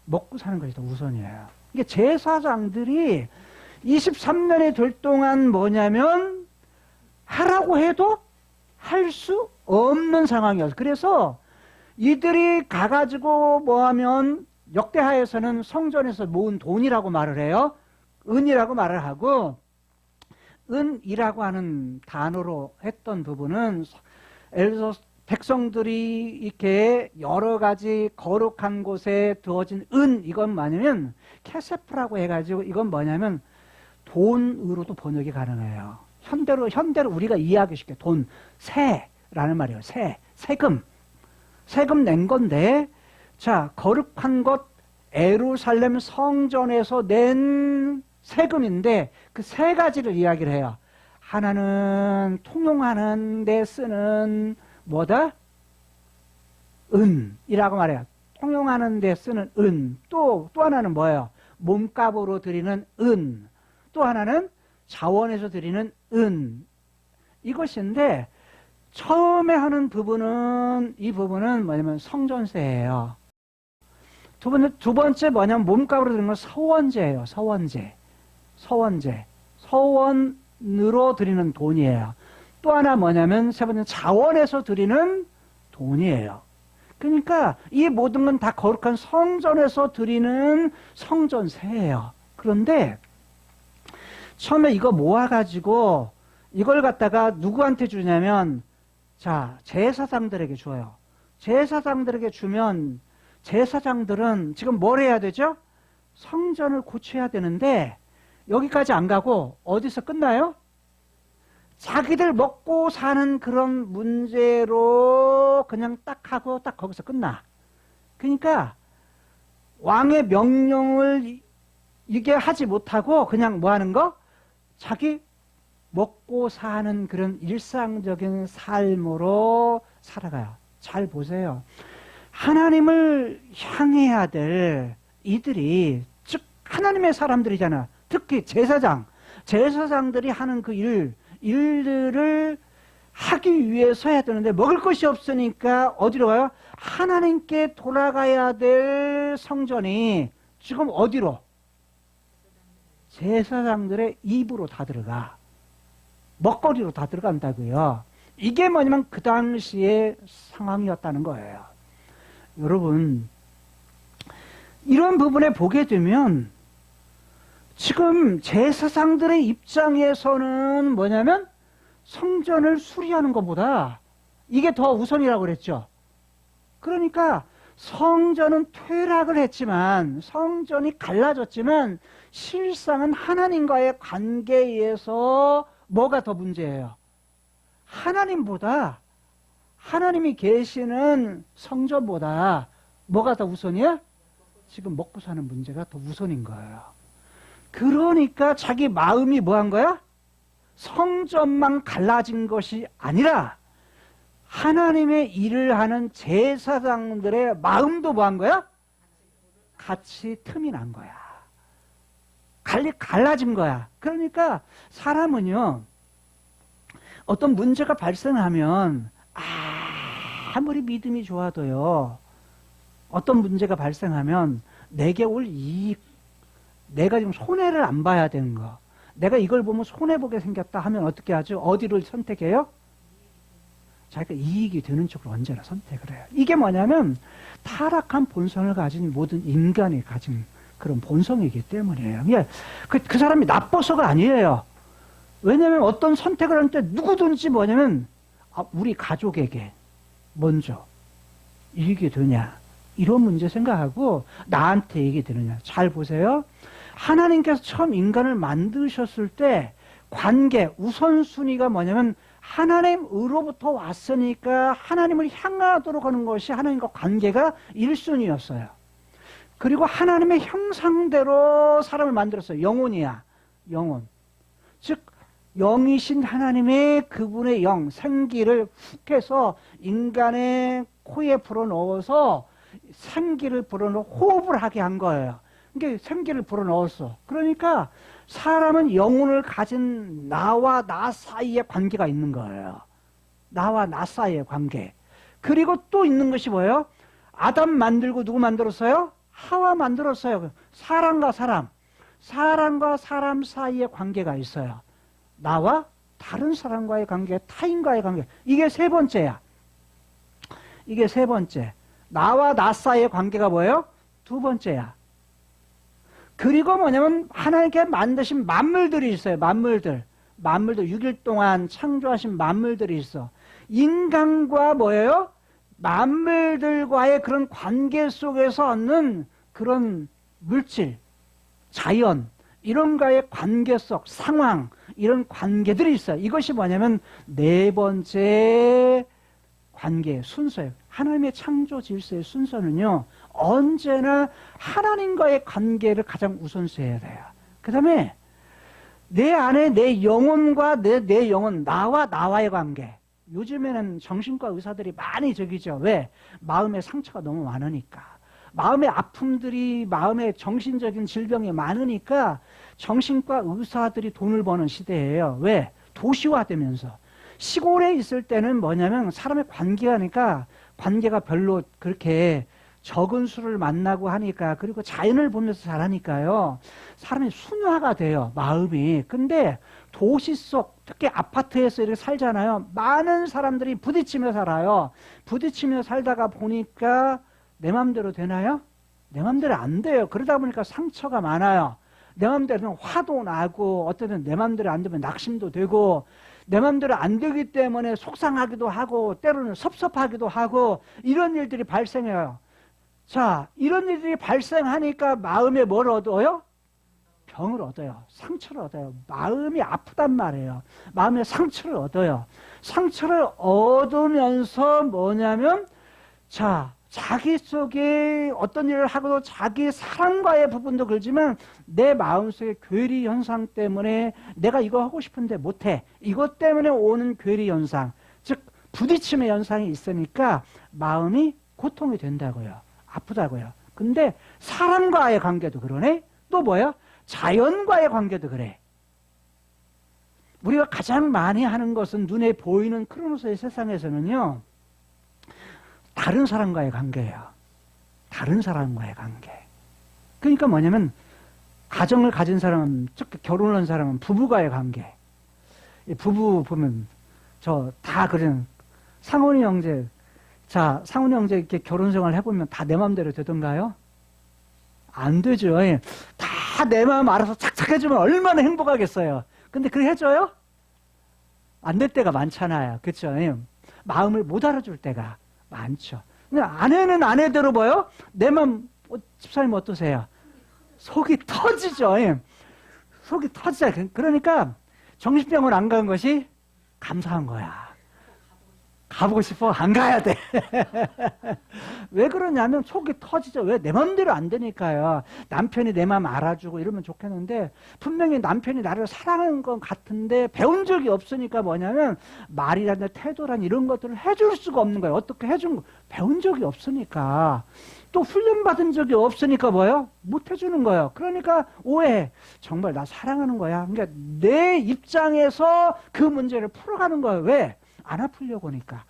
먹고 사는 것이 더 우선이에요. 이게 제사장들이 23년이 될 동안 뭐냐면 하라고 해도 할 수 없는 상황이었어요. 그래서 이들이 가가지고 뭐하면 역대하에서는 성전에서 모은 돈이라고 말을 해요. 은이라고 말을 하고 은이라고 하는 단어로 했던 부분은 예를 들어서 백성들이 이렇게 여러 가지 거룩한 곳에 두어진 은, 이건 뭐냐면 캐세프라고 해가지고 이건 뭐냐면 돈으로도 번역이 가능해요. 현대로 우리가 이해하기 쉽게 돈, 세라는 말이에요. 세금 낸 건데, 자, 거룩한 것 예루살렘 성전에서 낸 세금인데 그 세 가지를 이야기를 해요. 하나는 통용하는 데 쓰는 뭐다? 은이라고 말해요. 통용하는 데 쓰는 은. 또 하나는 뭐예요? 몸값으로 드리는 은. 또 하나는 자원에서 드리는 은. 이것인데 처음에 하는 부분은 이 부분은 뭐냐면 성전세예요. 두 번째 뭐냐면 몸값으로 드리는 건 서원제예요. 서원으로 드리는 돈이에요. 또 하나 뭐냐면 세 번째 자원에서 드리는 돈이에요. 그러니까 이 모든 건 다 거룩한 성전에서 드리는 성전세예요. 그런데 처음에 이거 모아가지고 이걸 갖다가 누구한테 주냐면 자, 제사장들에게 줘요. 제사장들에게 주면 제사장들은 지금 뭘 해야 되죠? 성전을 고쳐야 되는데 여기까지 안 가고 어디서 끝나요? 자기들 먹고 사는 그런 문제로 그냥 딱 하고 딱 거기서 끝나. 그러니까 왕의 명령을 이게 하지 못하고 그냥 뭐 하는 거? 자기 먹고 사는 그런 일상적인 삶으로 살아가요. 잘 보세요. 하나님을 향해야 될 이들이, 즉 하나님의 사람들이잖아. 특히 제사장들이 하는 그 일들을 하기 위해서 해야 되는데 먹을 것이 없으니까 어디로 가요? 하나님께 돌아가야 될 성전이 지금 어디로? 제사장들의 입으로 다 들어가. 먹거리로 다 들어간다고요. 이게 뭐냐면 그 당시의 상황이었다는 거예요. 여러분, 이런 부분에 보게 되면 지금 제사장들의 입장에서는 뭐냐면 성전을 수리하는 것보다 이게 더 우선이라고 그랬죠. 그러니까 성전은 퇴락을 했지만, 성전이 갈라졌지만 실상은 하나님과의 관계에서 뭐가 더 문제예요? 하나님보다, 하나님이 계시는 성전보다 뭐가 더 우선이야? 지금 먹고 사는 문제가 더 우선인 거예요. 그러니까 자기 마음이 뭐 한 거야? 성전만 갈라진 것이 아니라 하나님의 일을 하는 제사장들의 마음도 뭐 한 거야? 같이 틈이 난 거야. 갈라진 거야. 그러니까 사람은요, 어떤 문제가 발생하면 아무리 믿음이 좋아도요, 어떤 문제가 발생하면 내게 올 이익, 내가 지금 손해를 안 봐야 되는 거, 내가 이걸 보면 손해보게 생겼다 하면 어떻게 하죠? 어디를 선택해요? 자기가 이익이 되는 쪽으로 언제나 선택을 해요. 이게 뭐냐면 타락한 본성을 가진 모든 인간이 가진 그런 본성이기 때문이에요. 그 사람이 나빠서가 아니에요. 왜냐하면 어떤 선택을 할 때 누구든지 뭐냐면 우리 가족에게 먼저 이익이 되냐, 이런 문제 생각하고 나한테 이익이 되느냐. 잘 보세요. 하나님께서 처음 인간을 만드셨을 때 관계, 우선순위가 뭐냐면 하나님으로부터 왔으니까 하나님을 향하도록 하는 것이 하나님과 관계가 1순위였어요. 그리고 하나님의 형상대로 사람을 만들었어요. 영혼이야. 영혼. 즉 영이신 하나님의 그분의 영, 생기를 훅 해서 인간의 코에 불어넣어서 생기를 불어넣어 호흡을 하게 한 거예요. 그러니까 생기를 불어넣었어. 그러니까 사람은 영혼을 가진 나와 나 사이의 관계가 있는 거예요. 나와 나 사이의 관계. 그리고 또 있는 것이 뭐예요? 아담 만들고 누구 만들었어요? 하와 만들었어요. 사람과 사람 사이의 관계가 있어요. 나와 다른 사람과의 관계, 타인과의 관계. 이게 세 번째야. 이게 세 번째. 나와 나 사이의 관계가 뭐예요? 두 번째야. 그리고 뭐냐면 하나님께 만드신 만물들이 있어요. 만물들 6일 동안 창조하신 만물들이 있어. 인간과 뭐예요? 만물들과의 그런 관계 속에서 얻는 그런 물질, 자연, 이런과의 관계 속 상황, 이런 관계들이 있어요. 이것이 뭐냐면 네 번째 관계의 순서예요. 하나님의 창조 질서의 순서는요, 언제나 하나님과의 관계를 가장 우선시해야 돼요. 그 다음에 내 안에 내 영혼과 내 영혼, 나와의 관계. 요즘에는 정신과 의사들이 많이 저기죠. 왜? 마음의 상처가 너무 많으니까. 마음의 아픔들이, 마음의 정신적인 질병이 많으니까 정신과 의사들이 돈을 버는 시대예요. 왜? 도시화되면서. 시골에 있을 때는 뭐냐면 사람의 관계하니까 관계가 별로 그렇게 적은 수를 만나고 하니까, 그리고 자연을 보면서 자라니까요, 사람이 순화가 돼요, 마음이. 근데 도시 속, 특히 아파트에서 이렇게 살잖아요. 많은 사람들이 부딪히며 살아요. 부딪히며 살다가 보니까 내 맘대로 되나요? 내 맘대로 안 돼요. 그러다 보니까 상처가 많아요. 내 맘대로는 화도 나고, 어떤 때는 내 맘대로 안 되면 낙심도 되고, 내 맘대로 안 되기 때문에 속상하기도 하고, 때로는 섭섭하기도 하고, 이런 일들이 발생해요. 자, 이런 일들이 발생하니까 마음에 뭘 얻어요? 병을 얻어요. 상처를 얻어요. 마음이 아프단 말이에요. 마음에 상처를 얻어요. 상처를 얻으면서 뭐냐면, 자, 자기 속에 어떤 일을 하고도 자기 사랑과의 부분도 그렇지만 내 마음속의 괴리 현상 때문에 내가 이거 하고 싶은데 못해. 이것 때문에 오는 괴리 현상, 즉 부딪힘의 현상이 있으니까 마음이 고통이 된다고요. 아프다고요. 근데 사람과의 관계도 그러네. 또 뭐야? 자연과의 관계도 그래. 우리가 가장 많이 하는 것은 눈에 보이는 크로노스의 세상에서는요, 다른 사람과의 관계예요. 다른 사람과의 관계. 그러니까 뭐냐면 가정을 가진 사람은, 즉 결혼을 한 사람은 부부와의 관계. 부부 보면 저 다 그런 상훈이 형제, 자 상훈이 형제 이렇게 결혼 생활 해보면 다 내 마음대로 되던가요? 안 되죠. 예. 다 내 마음 알아서 착착 해주면 얼마나 행복하겠어요. 근데 그래 해줘요? 안 될 때가 많잖아요. 그렇죠? 예. 마음을 못 알아줄 때가 많죠. 근데 아내는 아내대로 뭐요? 내 마음, 집사님 어떠세요? 속이 터지죠. 예. 속이 터지죠. 그러니까 정신병원 안 가는 것이 감사한 거야. 가보고 싶어? 안 가야 돼. 왜 그러냐면 속이 터지죠. 왜? 내 맘대로 안 되니까요. 남편이 내 맘 알아주고 이러면 좋겠는데 분명히 남편이 나를 사랑하는 것 같은데 배운 적이 없으니까 뭐냐면 말이라든지 태도란 이런 것들을 해줄 수가 없는 거예요. 어떻게 해준 거 배운 적이 없으니까. 또 훈련받은 적이 없으니까 뭐예요? 못 해주는 거예요. 그러니까 오해. 정말 나 사랑하는 거야. 그러니까 내 입장에서 그 문제를 풀어가는 거예요. 왜? 안 아프려고 하니까.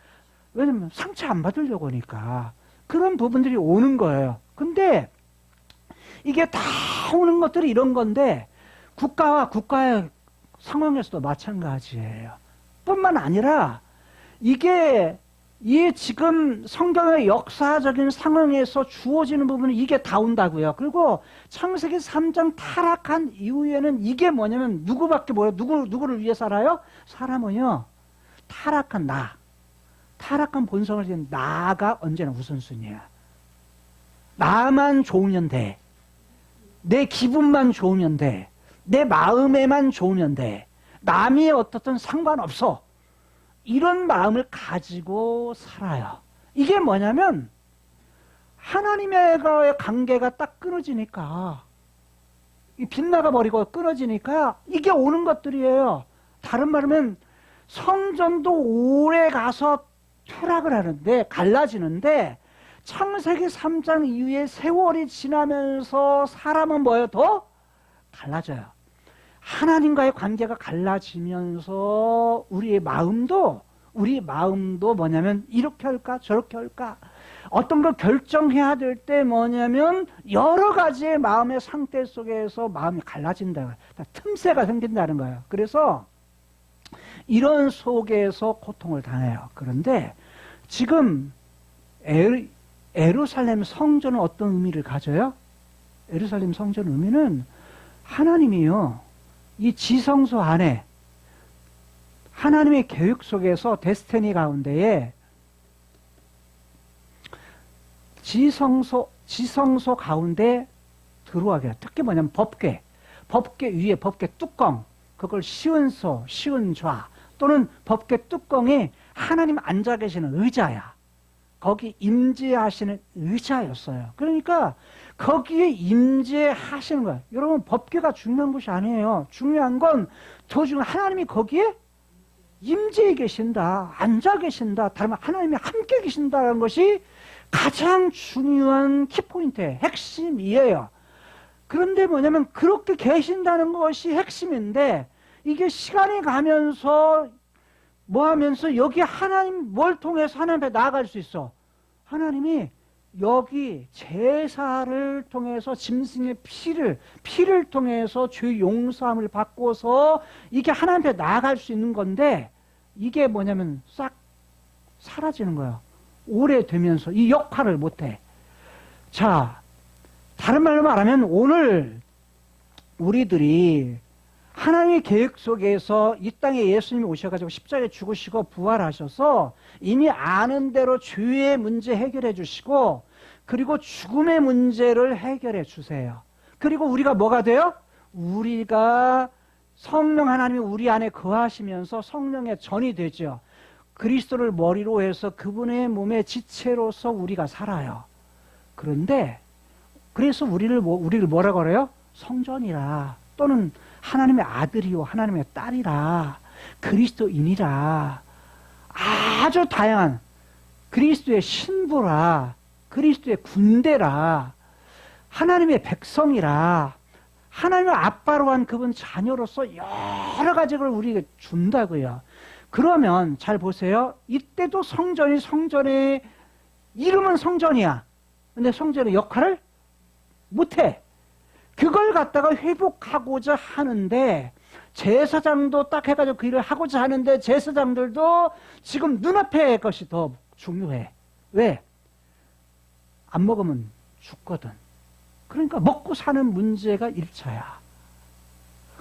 왜냐면 상처 안 받으려고 하니까. 그런 부분들이 오는 거예요. 근데 이게 다 오는 것들이 이런 건데 국가와 국가의 상황에서도 마찬가지예요. 뿐만 아니라 이게 이 지금 성경의 역사적인 상황에서 주어지는 부분은 이게 다 온다고요. 그리고 창세기 3장 타락한 이후에는 이게 뭐냐면 누구밖에 뭐예요? 누구를 위해 살아요? 사람은요. 타락한 타락한 본성을 지닌 나가 언제나 우선순위야. 나만 좋으면 돼. 내 기분만 좋으면 돼. 내 마음에만 좋으면 돼. 남이 어떻든 상관없어. 이런 마음을 가지고 살아요. 이게 뭐냐면 하나님과의 관계가 딱 끊어지니까 빗나가 버리고 끊어지니까 이게 오는 것들이에요. 다른 말하면 성전도 오래 가서 퇴락을 하는데 갈라지는데 창세기 3장 이후에 세월이 지나면서 사람은 뭐예요? 더 갈라져요. 하나님과의 관계가 갈라지면서 우리 마음도 뭐냐면 이렇게 할까 저렇게 할까 어떤 걸 결정해야 될 때 뭐냐면 여러 가지의 마음의 상태 속에서 마음이 갈라진다. 틈새가 생긴다는 거예요. 그래서 이런 속에서 고통을 당해요. 그런데 지금 예루살렘 성전은 어떤 의미를 가져요? 예루살렘 성전 의미는 하나님이요. 이 지성소 안에 하나님의 계획 속에서 데스티니 가운데에 지성소 가운데 들어가게 해요. 특히 뭐냐면 법궤 위에 법궤 뚜껑 그걸 시은소, 시은좌 또는 법궤 뚜껑이 하나님 앉아 계시는 의자야. 거기 임재하시는 의자였어요. 그러니까 거기에 임재하시는 거예요. 여러분 법궤가 중요한 것이 아니에요. 중요한 건 더 중요한 하나님이 거기에 임재해 계신다. 앉아 계신다. 다른 말 하나님이 함께 계신다는 것이 가장 중요한 키포인트예요. 핵심이에요. 그런데 뭐냐면 그렇게 계신다는 것이 핵심인데 이게 시간이 가면서 뭐 하면서 여기 하나님 뭘 통해서 하나님 앞에 나아갈 수 있어? 하나님이 여기 제사를 통해서 짐승의 피를 통해서 죄 용서함을 받고서 이게 하나님 앞에 나아갈 수 있는 건데 이게 뭐냐면 싹 사라지는 거예요. 오래되면서 이 역할을 못해. 자, 다른 말로 말하면 오늘 우리들이 하나님의 계획 속에서 이 땅에 예수님이 오셔가지고 십자가에 죽으시고 부활하셔서 이미 아는 대로 죄의 문제 해결해 주시고 그리고 죽음의 문제를 해결해 주세요. 그리고 우리가 뭐가 돼요? 우리가 성령 하나님이 우리 안에 거하시면서 성령의 전이 되죠. 그리스도를 머리로 해서 그분의 몸의 지체로서 우리가 살아요. 그런데 그래서 우리를 뭐라고 그래요? 성전이라 또는 하나님의 아들이요 하나님의 딸이라 그리스도인이라 아주 다양한 그리스도의 신부라 그리스도의 군대라 하나님의 백성이라 하나님의 아빠로 한 그분 자녀로서 여러 가지를 우리에게 준다고요. 그러면 잘 보세요. 이때도 성전의 이름은 성전이야. 근데 성전의 역할을 못해. 그걸 갖다가 회복하고자 하는데 제사장도 딱 해가지고 그 일을 하고자 하는데 제사장들도 지금 눈앞의 것이 더 중요해. 왜? 안 먹으면 죽거든. 그러니까 먹고 사는 문제가 1차야.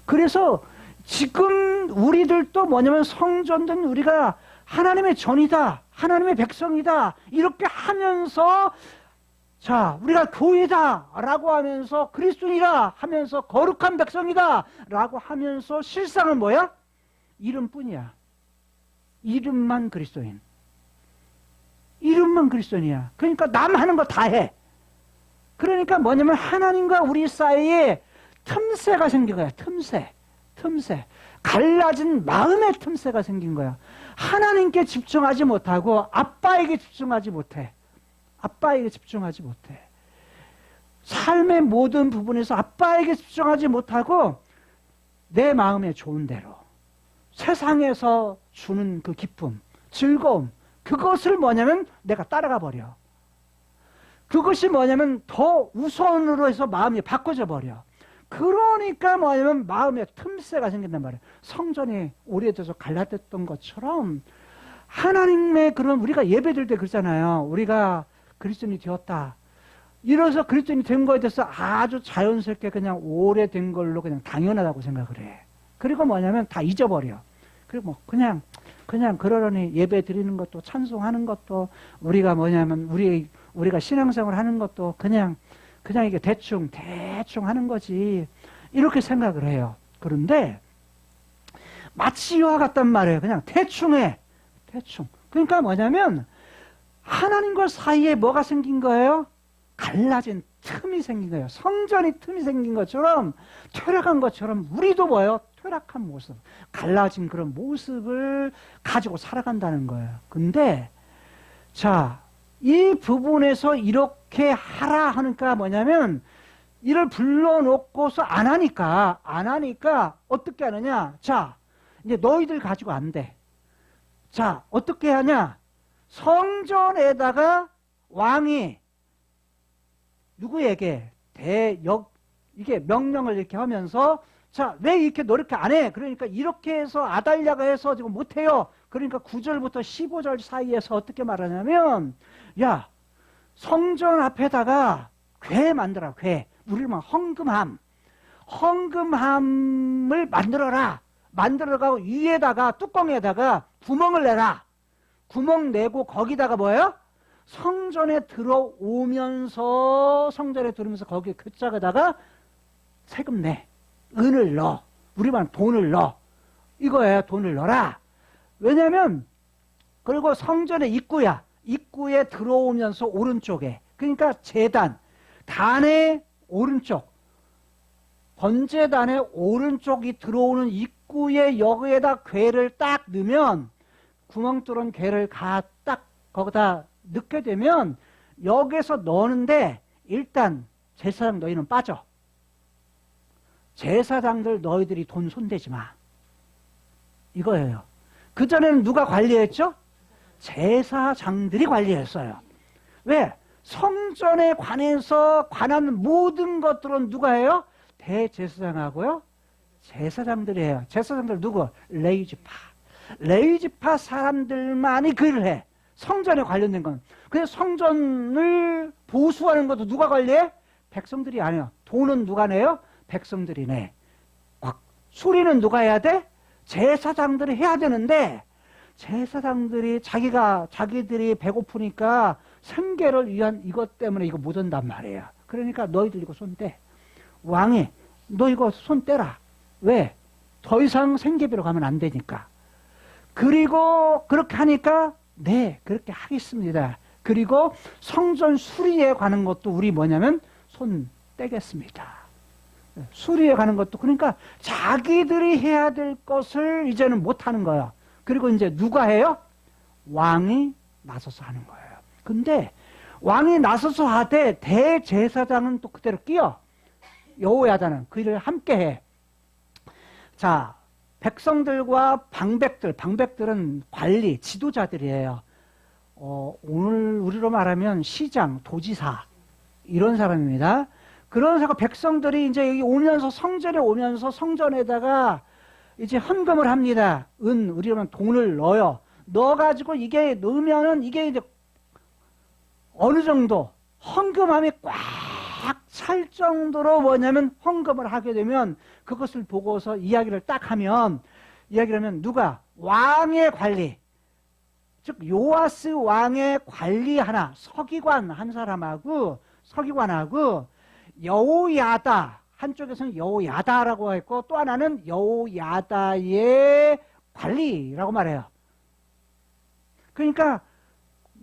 그래서 지금 우리들도 뭐냐면 성전된 우리가 하나님의 전이다. 하나님의 백성이다. 이렇게 하면서 자, 우리가 교회다 라고 하면서 그리스도인이라 하면서 거룩한 백성이다 라고 하면서 실상은 뭐야? 이름뿐이야. 이름만 그리스도인. 이름만 그리스도인이야. 그러니까 남 하는 거 다 해. 그러니까 뭐냐면 하나님과 우리 사이에 틈새가 생긴 거야. 틈새. 갈라진 마음의 틈새가 생긴 거야. 하나님께 집중하지 못하고 아빠에게 집중하지 못해. 삶의 모든 부분에서 아빠에게 집중하지 못하고 내 마음에 좋은 대로 세상에서 주는 그 기쁨, 즐거움, 그것을 뭐냐면 내가 따라가 버려. 그것이 뭐냐면 더 우선으로 해서 마음이 바꿔져 버려. 그러니까 뭐냐면 마음에 틈새가 생긴단 말이에요. 성전이 오래돼서 갈라졌던 것처럼 하나님의 그런 우리가 예배드릴 때 그러잖아요. 우리가 그리스도인이 되었다. 이래서 그리스도인이 된 거에 대해서 아주 자연스럽게 그냥 오래된 걸로 그냥 당연하다고 생각을 해. 그리고 뭐냐면 다 잊어버려. 그리고 뭐 그냥 그러려니 예배 드리는 것도 찬송하는 것도 우리가 뭐냐면 우리가 신앙생활 하는 것도 그냥 이게 대충 하는 거지. 이렇게 생각을 해요. 그런데 마치 이와 같단 말이에요. 그냥 대충 해. 그러니까 뭐냐면 하나님과 사이에 뭐가 생긴 거예요? 갈라진 틈이 생긴 거예요. 성전이 틈이 생긴 것처럼 퇴락한 것처럼 우리도 뭐예요? 퇴락한 모습, 갈라진 그런 모습을 가지고 살아간다는 거예요. 근데 자, 이 부분에서 이렇게 하라 하니까 뭐냐면 이를 불러놓고서 안 하니까 어떻게 하느냐? 자, 이제 너희들 가지고 안 돼. 자, 어떻게 하냐? 성전에다가 왕이 누구에게 이게 명령을 이렇게 하면서 자, 왜 이렇게 노력해 안 해? 그러니까 이렇게 해서 아달랴가 해서 지금 못해요. 그러니까 9절부터 15절 사이에서 어떻게 말하냐면 야, 성전 앞에다가 궤 만들어. 궤. 우리를 막 헌금함을 만들어가고 위에다가 뚜껑에다가 구멍을 내라. 구멍 내고 거기다가 뭐예요? 성전에 들어오면서 거기 그 짝에다가 세금 내. 은을 넣어. 우리만 돈을 넣어. 이거예요. 돈을 넣어라. 왜냐면 그리고 성전의 입구야. 입구에 들어오면서 오른쪽에 그러니까 단의 오른쪽 번제단의 오른쪽이 들어오는 입구에 여기에다 궤를 딱 넣으면 구멍 뚫은 궤를 딱 거기다 넣게 되면 여기서 넣는데 일단 제사장 너희는 빠져. 제사장들 너희들이 돈 손대지 마. 이거예요. 그전에는 누가 관리했죠? 제사장들이 관리했어요. 왜? 성전에 관한 모든 것들은 누가 해요? 대제사장하고요. 제사장들이 해요. 제사장들 누구? 레위지파 사람들만이 그 일을 해. 성전에 관련된 건. 그래서 성전을 보수하는 것도 누가 관리해? 백성들이 아니에요. 돈은 누가 내요? 백성들이 내. 수리는 누가 해야 돼? 제사장들이 해야 되는데 제사장들이 자기들이 배고프니까 생계를 위한 이것 때문에 이거 못 한단 말이에요. 그러니까 너희들 이거 손 떼. 왕이 너 이거 손 떼라. 왜? 더 이상 생계비로 가면 안 되니까. 그리고 그렇게 하니까 네 그렇게 하겠습니다. 그리고 성전 수리에 관한 것도 우리 뭐냐면 손 떼겠습니다. 수리에 가는 것도 그러니까 자기들이 해야 될 것을 이제는 못하는 거예요. 그리고 이제 누가 해요? 왕이 나서서 하는 거예요. 근데 왕이 나서서 하되 대제사장은 또 그대로 끼어. 여호야다는 그 일을 함께 해. 자, 백성들과 방백들은 관리, 지도자들이에요. 오늘 우리로 말하면 시장, 도지사 이런 사람입니다. 그러면서 백성들이 이제 여기 오면서 성전에 오면서 성전에다가 이제 헌금을 합니다. 우리는 돈을 넣어요. 넣어가지고 이게 넣으면은 이게 이제 어느 정도 헌금함이 꽉 찰 정도로 뭐냐면 헌금을 하게 되면 그것을 보고서 이야기를 하면 누가 왕의 관리, 즉 요아스 왕의 관리 하나, 서기관 한 사람하고 서기관하고 여호야다, 한쪽에서는 여호야다라고 했고 또 하나는 여호야다의 관리라고 말해요. 그러니까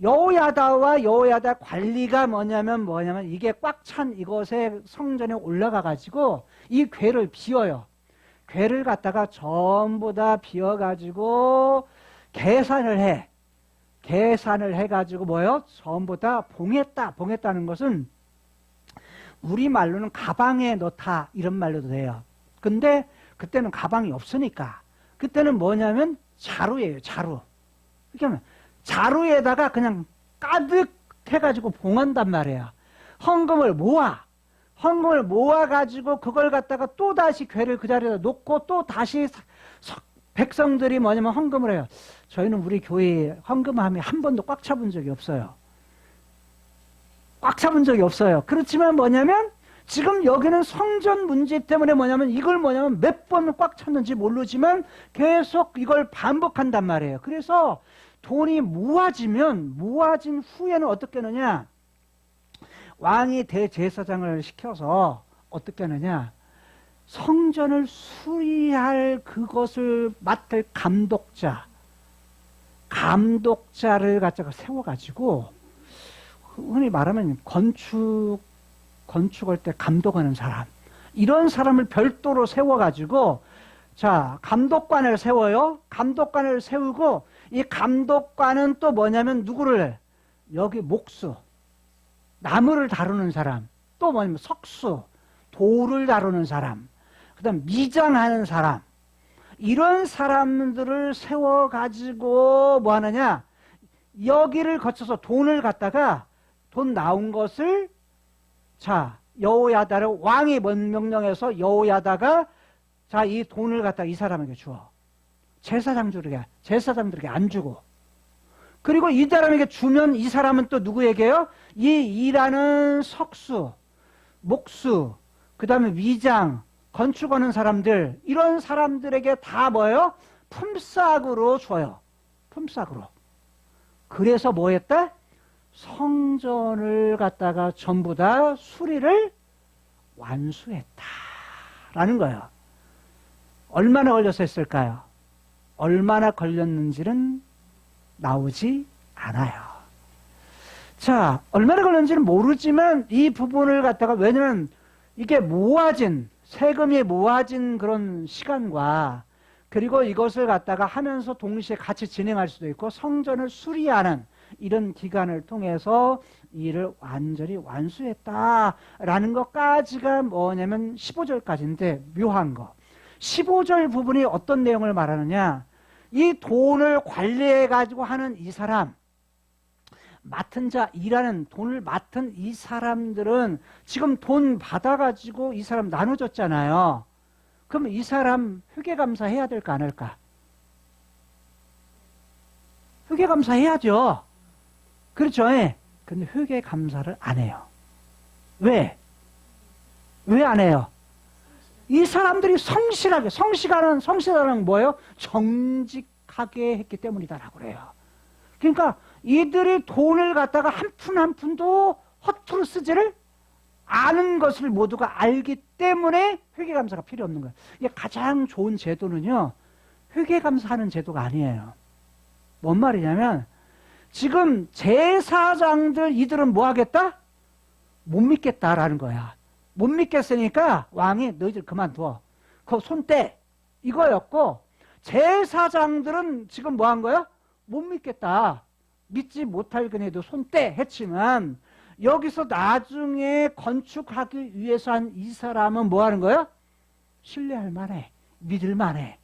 여호야다와 여호야다 관리가 뭐냐면 이게 꽉 찬 이곳에 성전에 올라가 가지고 이 궤를 비워요. 궤를 갖다가 전부 다 비워 가지고 계산을 해 가지고 뭐요? 전부 다 봉했다는 것은 우리말로는 가방에 넣다 이런 말로도 돼요. 근데 그때는 가방이 없으니까 그때는 뭐냐면 자루예요. 자루. 그러니까 자루에다가 그냥 가득 해가지고 봉한단 말이에요. 헌금을 모아가지고 그걸 갖다가 또 다시 궤를 그 자리에다 놓고 또 다시 백성들이 뭐냐면 헌금을 해요. 저희는 우리 교회에 헌금함이 한 번도 꽉 차본 적이 없어요. 꽉 차본 적이 없어요. 그렇지만 뭐냐면 지금 여기는 성전 문제 때문에 이걸 몇 번 꽉 찼는지 모르지만 계속 이걸 반복한단 말이에요. 그래서 돈이 모아진 후에는 어떻게 하느냐? 왕이 대제사장을 시켜서 어떻게 하느냐? 성전을 수리할 그것을 맡을 감독자를 갖다가 세워가지고 흔히 말하면 건축할 때 감독하는 사람, 이런 사람을 별도로 세워가지고 자, 감독관을 세워요. 감독관을 세우고 이 감독관은 또 누구를 여기 목수, 나무를 다루는 사람, 또 석수, 돌을 다루는 사람, 그다음 미장하는 사람, 이런 사람들을 세워가지고 뭐 하느냐? 여기를 거쳐서 돈을 갖다가 돈 나온 것을 자 여호야다를 왕이 명령해서 여호야다가 자 이 돈을 갖다가 이 사람에게 주어. 제사장들에게 안 주고. 그리고 이 사람에게 주면 이 사람은 또 누구에게요? 이 일하는 석수, 목수, 그 다음에 위장, 건축하는 사람들, 이런 사람들에게 다 뭐예요? 품삯으로 줘요. 품삯으로. 그래서 뭐 했다? 성전을 갖다가 전부 다 수리를 완수했다라는 거예요. 얼마나 걸려서 했을까요? 얼마나 걸렸는지는 나오지 않아요. 자, 얼마나 걸렸는지는 모르지만 이 부분을 갖다가 왜냐면 이게 세금이 모아진 그런 시간과 그리고 이것을 갖다가 하면서 동시에 같이 진행할 수도 있고 성전을 수리하는 이런 기간을 통해서 이를 완전히 완수했다라는 것까지가 뭐냐면 15절까지인데 묘한 거. 15절 부분이 어떤 내용을 말하느냐? 이 돈을 관리해가지고 하는 이 사람, 돈을 맡은 이 사람들은 지금 돈 받아가지고 이 사람 나눠줬잖아요. 그럼 이 사람 회계감사 해야 될까 안 할까? 회계감사 해야죠. 그렇죠. 예. 근데 회계감사를 안 해요. 왜? 왜 안 해요? 이 사람들이 성실하는 뭐예요? 정직하게 했기 때문이다라고 그래요. 그러니까 이들이 돈을 갖다가 한 푼 한 푼도 허투루 쓰지를 않은 것을 모두가 알기 때문에 회계감사가 필요 없는 거예요. 이게 가장 좋은 제도는요, 회계감사하는 제도가 아니에요. 뭔 말이냐면 지금 제사장들 이들은 뭐 하겠다? 못 믿겠다라는 거야. 못 믿겠으니까 왕이 너희들 그만둬. 그 손 떼. 이거였고 제사장들은 지금 뭐 한 거야? 못 믿겠다. 믿지 못할 그네도 손 떼 했지만 여기서 나중에 건축하기 위해서 한 이 사람은 뭐 하는 거야? 신뢰할 만해. 믿을 만해.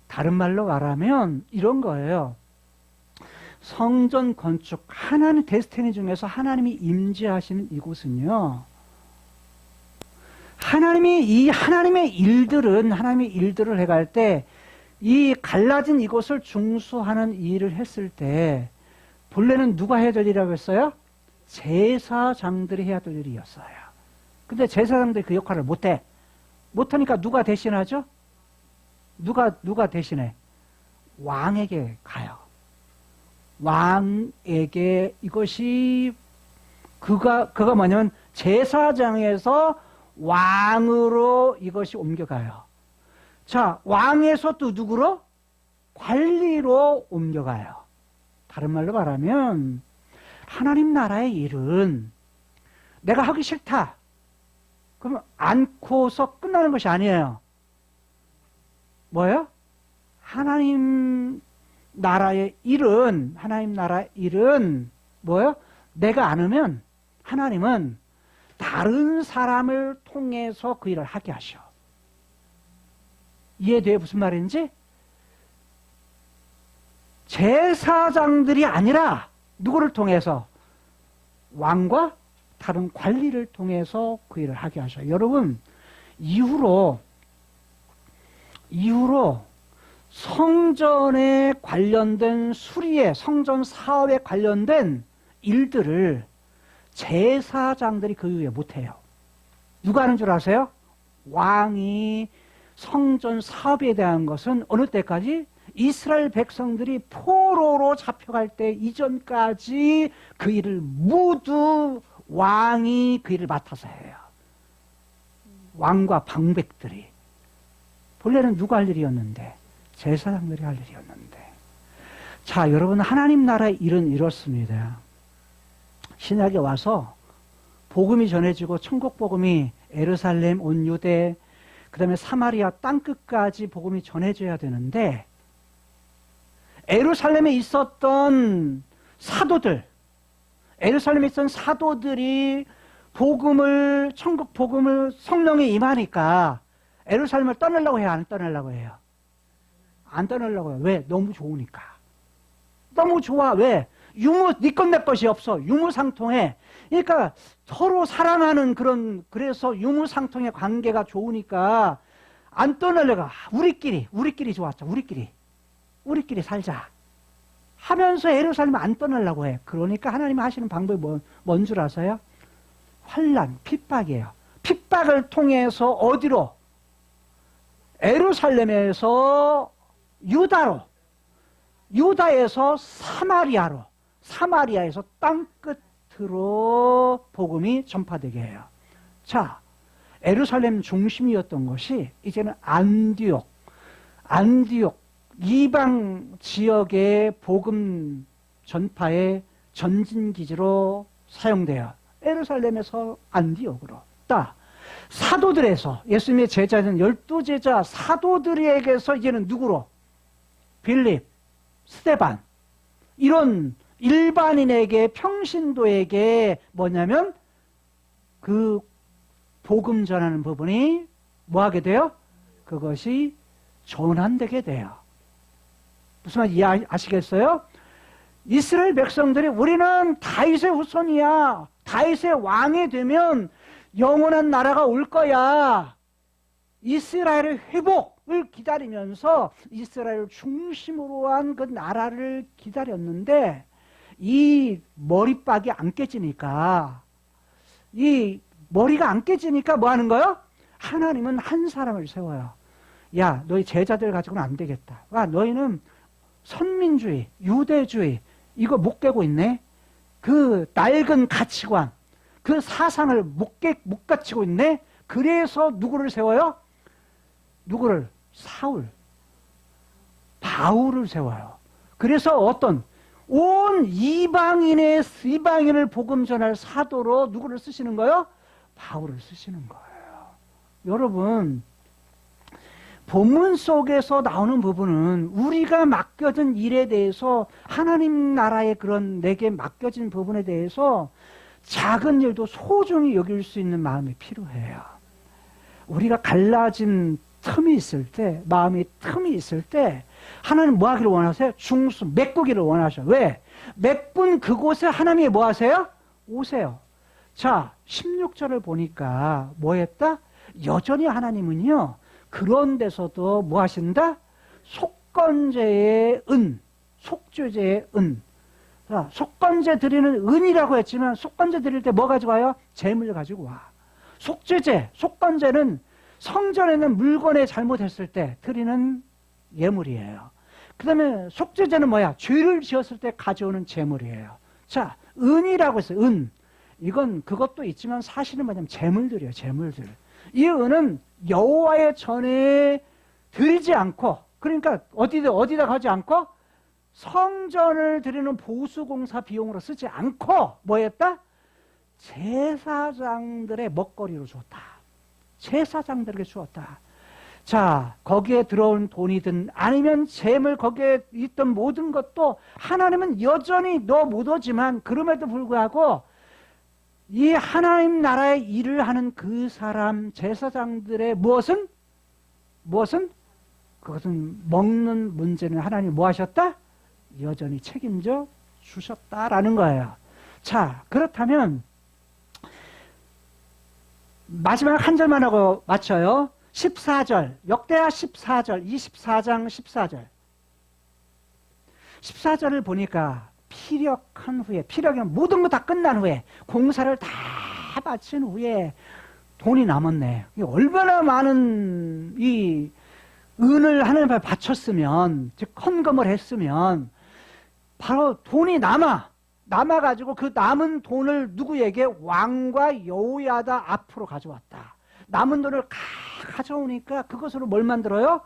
다른 말로 말하면 이런 거예요. 성전 건축, 하나님 데스티니 중에서 하나님이 임재하시는 이곳은요, 하나님의 일들을 해갈 때, 이 갈라진 이곳을 중수하는 일을 했을 때, 본래는 누가 해야 될 일이라고 했어요? 제사장들이 해야 될 일이었어요. 근데 제사장들이 그 역할을 못해. 못하니까 누가 대신하죠? 누가 대신해? 왕에게 가요. 왕에게 이것이 그가 뭐냐면 제사장에서 왕으로 이것이 옮겨가요. 자, 왕에서 또 누구로? 관리로 옮겨가요. 다른 말로 말하면 하나님 나라의 일은 내가 하기 싫다. 그러면 않고서 끝나는 것이 아니에요. 뭐예요? 하나님 나라의 일은 뭐예요? 내가 안 하면 하나님은 다른 사람을 통해서 그 일을 하게 하셔. 이해돼요? 무슨 말인지? 제사장들이 아니라 누구를 통해서? 왕과 다른 관리를 통해서 그 일을 하게 하셔요. 여러분, 이후로 성전에 관련된 수리에, 성전 사업에 관련된 일들을 제사장들이 그 이후에 못해요. 누가 하는 줄 아세요? 왕이 성전 사업에 대한 것은 어느 때까지? 이스라엘 백성들이 포로로 잡혀갈 때 이전까지 그 일을 모두 왕이 그 일을 맡아서 해요. 왕과 방백들이. 본래는 누가 할 일이었는데? 제사장들이 할 일이었는데. 자, 여러분, 하나님 나라의 일은 이렇습니다. 신약에 와서 복음이 전해지고 천국 복음이 예루살렘, 온 유대, 그 다음에 사마리아 땅끝까지 복음이 전해져야 되는데, 예루살렘에 있었던 사도들이 복음을, 천국 복음을 성령이 임하니까 예루살렘을 떠나려고 해요? 안 떠나려고 해요? 안 떠나려고 해요. 왜? 너무 좋으니까. 너무 좋아. 왜? 네 것 내 것이 없어. 유무상통해. 그러니까 서로 사랑하는 그래서 유무상통의 관계가 좋으니까 안 떠나려고. 우리끼리 좋았죠. 우리끼리 살자 하면서 예루살렘 안 떠나려고 해. 그러니까 하나님이 하시는 방법이 뭔 줄 아세요? 환난, 핍박이에요. 핍박을 통해서 어디로? 예루살렘에서 유다로, 유다에서 사마리아로, 사마리아에서 땅끝으로 복음이 전파되게 해요. 자, 예루살렘 중심이었던 것이 이제는 안디옥 이방 지역의 복음 전파의 전진기지로 사용돼요. 예루살렘에서 안디옥으로. 사도들에서 예수님의 제자는 12제자 사도들에게서 이제는 누구로? 빌립, 스데반, 이런 일반인에게, 평신도에게 뭐냐면 그 복음 전하는 부분이 뭐하게 돼요? 그것이 전환되게 돼요. 무슨 말 이해하시겠어요? 이스라엘 백성들이 우리는 다윗의 후손이야. 다윗의 왕이 되면 영원한 나라가 올 거야. 이스라엘의 회복을 기다리면서 이스라엘을 중심으로 한 그 나라를 기다렸는데 이 머리박이 안 깨지니까 뭐 하는 거예요? 하나님은 한 사람을 세워요. 야, 너희 제자들 가지고는 안 되겠다. 너희는 선민주의, 유대주의 이거 못 깨고 있네. 그 낡은 가치관, 그 사상을 못 갖추고 있네. 그래서 누구를 세워요? 바울을 세워요. 그래서 온 이방인을 복음 전할 사도로 누구를 쓰시는 거예요? 바울을 쓰시는 거예요. 여러분, 본문 속에서 나오는 부분은 우리가 맡겨진 일에 대해서 하나님 나라의 그런 내게 맡겨진 부분에 대해서 작은 일도 소중히 여길 수 있는 마음이 필요해요. 우리가 갈라진 틈이 있을 때, 마음이 틈이 있을 때 하나님 뭐 하기를 원하세요? 중수, 메꾸기를 원하셔. 왜? 메꾼 그곳에 하나님이 뭐 하세요? 오세요. 자, 16절을 보니까 뭐 했다? 여전히 하나님은요, 그런 데서도 뭐 하신다? 속건제의 은, 속죄제의 은. 자, 속건제 드리는 은이라고 했지만 속건제 드릴 때 뭐 가져와요? 재물 가지고 와. 속죄제, 속건제는 성전에는 물건에 잘못했을 때 드리는 예물이에요. 그 다음에 속죄제는 뭐야? 죄를 지었을 때 가져오는 재물이에요. 자, 은이라고 했어요. 은. 이건 그것도 있지만 사실은 뭐냐면 재물들이에요. 재물들. 이 은은 여호와의 전에 드리지 않고, 그러니까 어디다 가지 않고 성전을 드리는 보수공사 비용으로 쓰지 않고 뭐 했다? 제사장들의 먹거리로 줬다. 제사장들에게 주었다. 자, 거기에 들어온 돈이든 아니면 재물, 거기에 있던 모든 것도 하나님은 여전히 너 못 오지만 그럼에도 불구하고 이 하나님 나라의 일을 하는 그 사람 제사장들의 무엇은 그것은 먹는 문제는 하나님이 뭐 하셨다? 여전히 책임져 주셨다라는 거예요. 자, 그렇다면 마지막 한 절만 하고 마쳐요. 14절, 역대하 14절, 24장 14절. 14절을 보니까 피력한 후에, 피력이면 모든 거 다 끝난 후에, 공사를 다 마친 후에 돈이 남았네. 얼마나 많은 이 은을 하나님 앞에 바쳤으면, 즉 헌금을 했으면 바로 돈이 남아가지고 그 남은 돈을 누구에게? 왕과 여호야다 앞으로 가져왔다. 남은 돈을 가져오니까 그것으로 뭘 만들어요?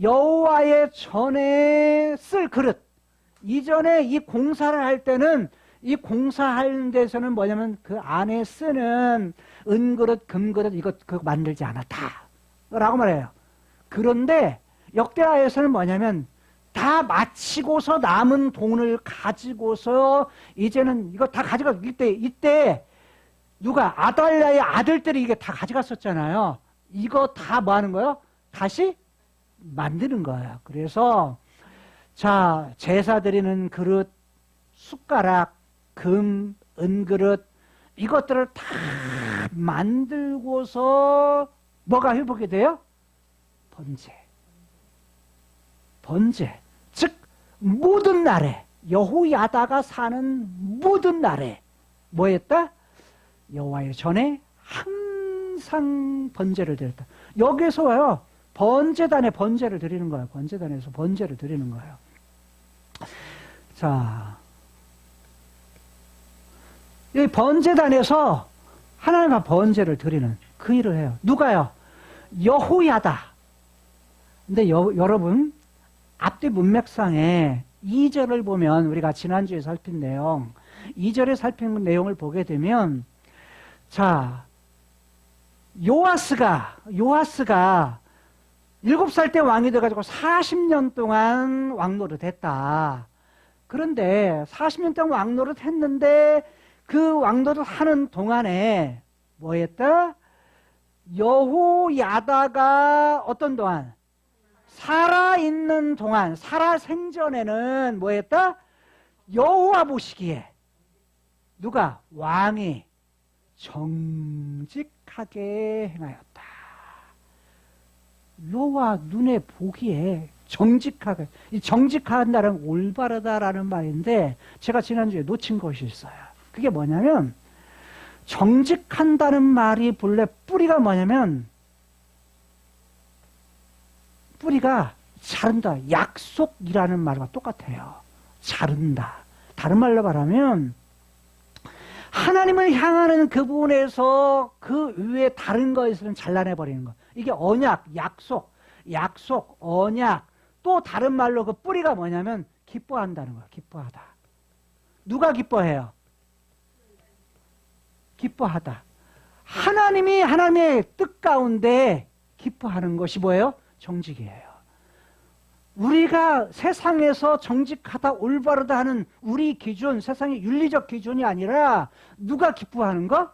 여호와의 전에 쓸 그릇. 이전에 이 공사를 할 때는, 이 공사하는 데서는 뭐냐면 그 안에 쓰는 은그릇, 금그릇 이것 그거 만들지 않았다 라고 말해요. 그런데 역대하에서는 뭐냐면 다 마치고서 남은 돈을 가지고서 이제는 이거 다 가져가. 이때 누가? 아달랴의 아들들이 이게 다 가져갔었잖아요. 이거 다 뭐 하는 거예요? 다시 만드는 거예요. 그래서 자, 제사 드리는 그릇, 숟가락, 금, 은그릇 이것들을 다 만들고서 뭐가 회복이 돼요? 번제. 즉 모든 날에, 여호야다가 사는 모든 날에 뭐 했다? 여호와의 전에 항상 번제를 드렸다. 여기서 와요. 번제단에 번제를 드리는 거예요. 번제단에서 번제를 드리는 거예요. 자, 이 번제단에서 하나님 앞 번제를 드리는 그 일을 해요. 누가요? 여호야다. 근데 여러분, 앞뒤 문맥상에 2절을 보면, 우리가 지난주에 살핀 내용, 2절에 살핀 내용을 보게 되면, 자, 요아스가 7살 때 왕이 돼가지고 40년 동안 왕노릇 했다. 그런데 40년 동안 왕노릇 했는데 그 왕노릇 하는 동안에 뭐 했다? 여호야다가 어떤 동안? 살아있는 동안, 살아 생전에는 뭐 했다? 여호와 보시기에 누가? 왕이 정직하게 행하였다. 여호와 눈에 보기에 정직하게, 이 정직한다는 올바르다라는 말인데 제가 지난주에 놓친 것이 있어요. 그게 뭐냐면, 정직한다는 말이 본래 뿌리가 뭐냐면, 뿌리가 자른다, 약속이라는 말과 똑같아요. 자른다. 다른 말로 말하면 하나님을 향하는 그 부분에서 그 위에 다른 것에서는 잘라내버리는 것. 이게 언약, 약속, 언약. 또 다른 말로 그 뿌리가 뭐냐면 기뻐한다는 거야. 기뻐하다. 누가 기뻐해요? 기뻐하다. 하나님이 하나님의 뜻 가운데 기뻐하는 것이 뭐예요? 정직이에요. 우리가 세상에서 정직하다, 올바르다 하는 우리 기준, 세상의 윤리적 기준이 아니라 누가 기뻐하는 거?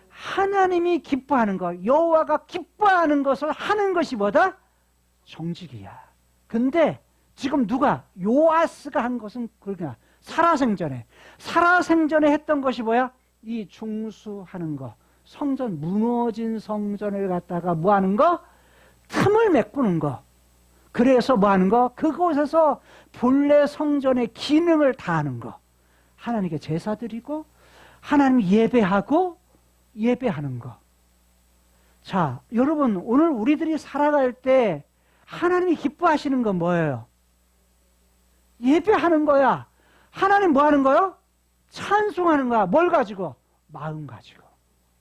하나님이 기뻐하는 거, 여호와가 기뻐하는 것을 하는 것이 뭐다? 정직이야. 근데 지금 누가? 요아스가 한 것은 그러냐? 살아생전에 했던 것이 뭐야? 이 중수하는 거, 성전, 무너진 성전을 갖다가 뭐 하는 거? 틈을 메꾸는 거. 그래서 뭐 하는 거? 그곳에서 본래 성전의 기능을 다하는 거. 하나님께 제사 드리고 하나님 예배하는 거. 자, 여러분, 오늘 우리들이 살아갈 때 하나님이 기뻐하시는 건 뭐예요? 예배하는 거야. 하나님 뭐 하는 거요? 찬송하는 거야. 뭘 가지고? 마음 가지고.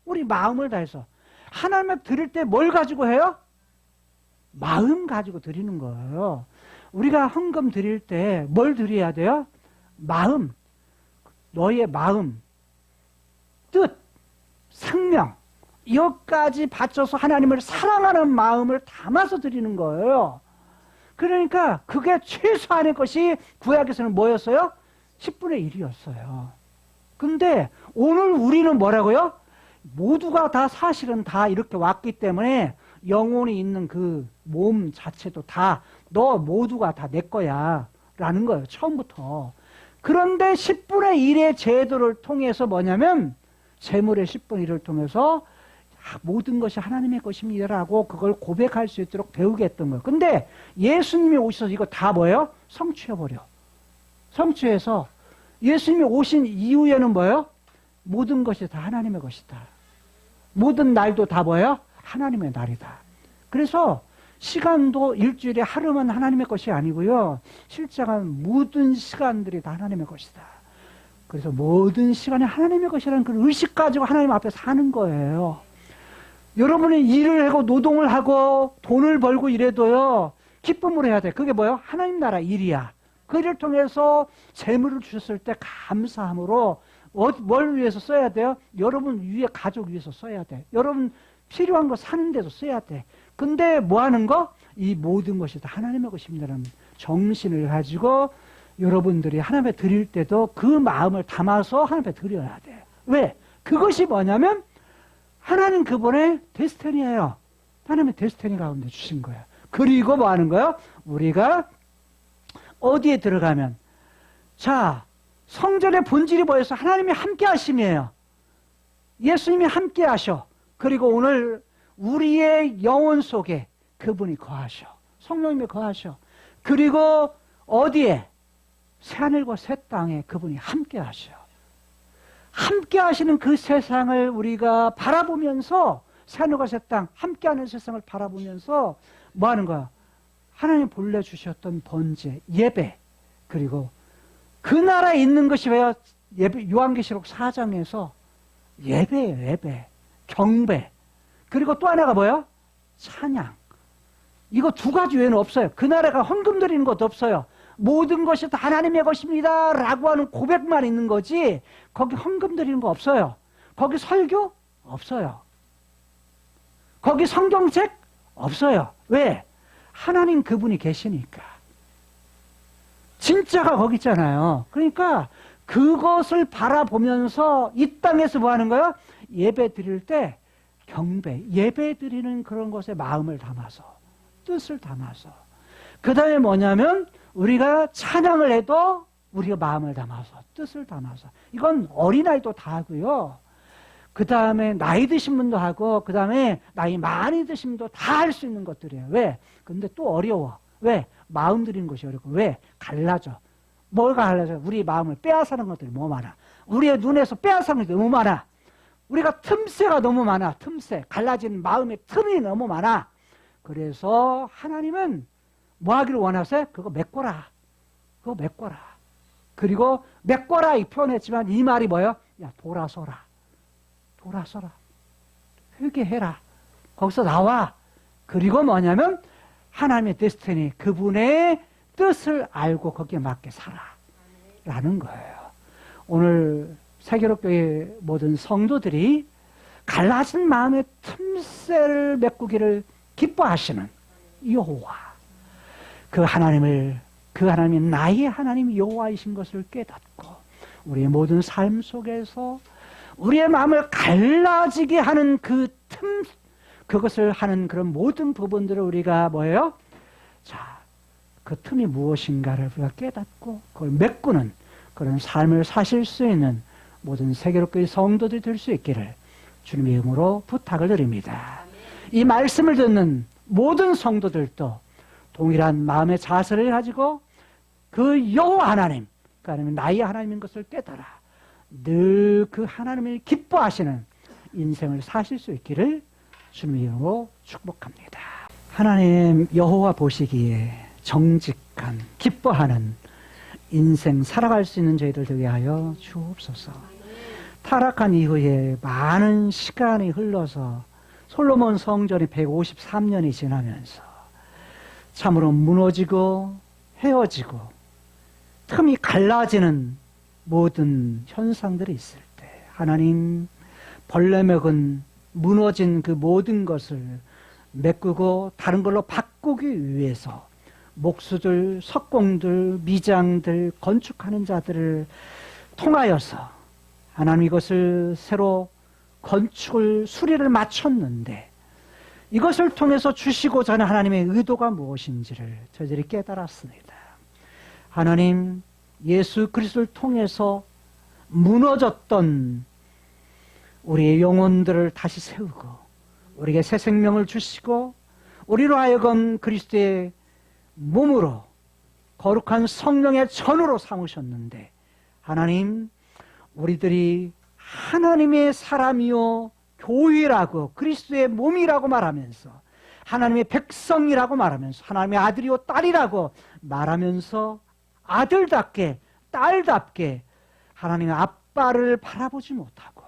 우리 마음을 다해서. 하나님을 드릴 때 뭘 가지고 해요? 마음 가지고 드리는 거예요. 우리가 헌금 드릴 때 뭘 드려야 돼요? 마음. 너의 마음, 뜻, 생명, 이것까지 바쳐서 하나님을 사랑하는 마음을 담아서 드리는 거예요. 그러니까 그게 최소한의 것이 구약에서는 뭐였어요? 10분의 1이었어요. 근데 오늘 우리는 뭐라고요? 모두가 다 사실은 다 이렇게 왔기 때문에 영혼이 있는 그 몸 자체도 다 너 모두가 다 내 거야 라는 거예요. 처음부터. 그런데 10분의 1의 제도를 통해서 뭐냐면 재물의 10분의 1을 통해서 모든 것이 하나님의 것입니다라고 그걸 고백할 수 있도록 배우게 했던 거예요. 근데 예수님이 오셔서 이거 다 뭐예요? 성취해버려. 성취해서 예수님이 오신 이후에는 뭐예요? 모든 것이 다 하나님의 것이다. 모든 날도 다 뭐예요? 하나님의 날이다. 그래서 시간도 일주일에 하루만 하나님의 것이 아니고요. 실제로는 모든 시간들이 다 하나님의 것이다. 그래서 모든 시간이 하나님의 것이라는 그 의식 가지고 하나님 앞에 사는 거예요. 여러분이 일을 하고 노동을 하고 돈을 벌고 이래도요. 기쁨으로 해야 돼. 그게 뭐예요? 하나님 나라 일이야. 그 일을 통해서 재물을 주셨을 때 감사함으로 뭘 위해서 써야 돼요? 여러분 위에 가족 위해서 써야 돼. 여러분 필요한 거 사는 데도 써야 돼. 근데 뭐 하는 거? 이 모든 것이 다 하나님의 것입니다라는 정신을 가지고 여러분들이 하나님께 드릴 때도 그 마음을 담아서 하나님께 드려야 돼. 왜? 그것이 뭐냐면 하나님 그분의 데스티니예요. 하나님의 데스티니 가운데 주신 거예요. 그리고 뭐 하는 거예요? 우리가 어디에 들어가면 자, 성전의 본질이 뭐였어? 하나님이 함께 하심이에요. 예수님이 함께 하셔. 그리고 오늘 우리의 영혼 속에 그분이 거하셔. 성령님이 거하셔. 그리고 어디에? 새하늘과 새 땅에 그분이 함께 하셔. 함께 하시는 그 세상을 우리가 바라보면서 새하늘과 새 땅, 함께 하는 세상을 바라보면서 뭐 하는 거야? 하나님 본래 주셨던 번제, 예배, 그리고 그 나라에 있는 것이 왜요? 예배, 요한계시록 4장에서 예배예요, 예배. 경배. 그리고 또 하나가 뭐예요? 찬양. 이거 두 가지 외에는 없어요. 그 나라가 헌금 드리는 것도 없어요. 모든 것이 다 하나님의 것입니다 라고 하는 고백만 있는 거지 거기 헌금 드리는 거 없어요. 거기 설교? 없어요. 거기 성경책? 없어요. 왜? 하나님 그분이 계시니까. 진짜가 거기 있잖아요. 그러니까 그것을 바라보면서 이 땅에서 뭐 하는 거예요? 예배 드릴 때 경배, 예배 드리는 그런 것에 마음을 담아서, 뜻을 담아서. 그 다음에 뭐냐면 우리가 찬양을 해도 우리가 마음을 담아서, 뜻을 담아서. 이건 어린아이도 다 하고요. 그 다음에 나이 드신 분도 하고, 그 다음에 나이 많이 드신 분도 다 할 수 있는 것들이에요. 왜? 근데 또 어려워. 왜? 마음 드리는 것이 어렵고. 왜? 갈라져. 뭐가 갈라져? 우리 마음을 빼앗아는 것들이 너무 많아. 우리의 눈에서 빼앗아는 것들이 너무 많아. 우리가 틈새가 너무 많아. 틈새. 갈라진 마음의 틈이 너무 많아. 그래서 하나님은 뭐 하기를 원하세요? 그거 메꿔라. 그거 메꿔라. 그리고 메꿔라 이 표현했지만 이 말이 뭐예요? 야, 돌아서라. 돌아서라. 회개해라. 거기서 나와. 그리고 뭐냐면 하나님의 데스티니, 그분의 뜻을 알고 거기에 맞게 살아. 라는 거예요. 오늘 세계로교회 모든 성도들이 갈라진 마음의 틈새를 메꾸기를 기뻐하시는 여호와. 그 하나님이 나의 하나님 여호와이신 것을 깨닫고 우리의 모든 삶 속에서 우리의 마음을 갈라지게 하는 그 그것을 하는 그런 모든 부분들을 우리가 뭐예요? 자, 그 틈이 무엇인가를 우리가 깨닫고 그걸 메꾸는 그런 삶을 사실 수 있는 모든 세계로교회 성도들이 될 수 있기를 주님의 이름으로 부탁을 드립니다. 이 말씀을 듣는 모든 성도들도 동일한 마음의 자세를 가지고 그 여호와 하나님, 그러니까 나의 하나님인 것을 깨달아 늘 그 하나님을 기뻐하시는 인생을 사실 수 있기를 주님의 이름으로 축복합니다. 하나님 여호와 보시기에 정직한 기뻐하는 인생 살아갈 수 있는 저희들 되게 하여 주옵소서. 타락한 이후에 많은 시간이 흘러서 솔로몬 성전이 153년이 지나면서 참으로 무너지고 헤어지고 틈이 갈라지는 모든 현상들이 있을 때 하나님 벌레 먹은 무너진 그 모든 것을 메꾸고 다른 걸로 바꾸기 위해서 목수들, 석공들, 미장들, 건축하는 자들을 통하여서 하나님 이것을 새로 건축을 수리를 마쳤는데 이것을 통해서 주시고자 하는 하나님의 의도가 무엇인지를 저희들이 깨달았습니다. 하나님 예수 그리스도를 통해서 무너졌던 우리의 영혼들을 다시 세우고 우리에게 새 생명을 주시고 우리로 하여금 그리스도의 몸으로 거룩한 성령의 전으로 삼으셨는데 하나님 우리들이 하나님의 사람이요 교회라고 그리스도의 몸이라고 말하면서 하나님의 백성이라고 말하면서 하나님의 아들이요 딸이라고 말하면서 아들답게 딸답게 하나님의 아빠를 바라보지 못하고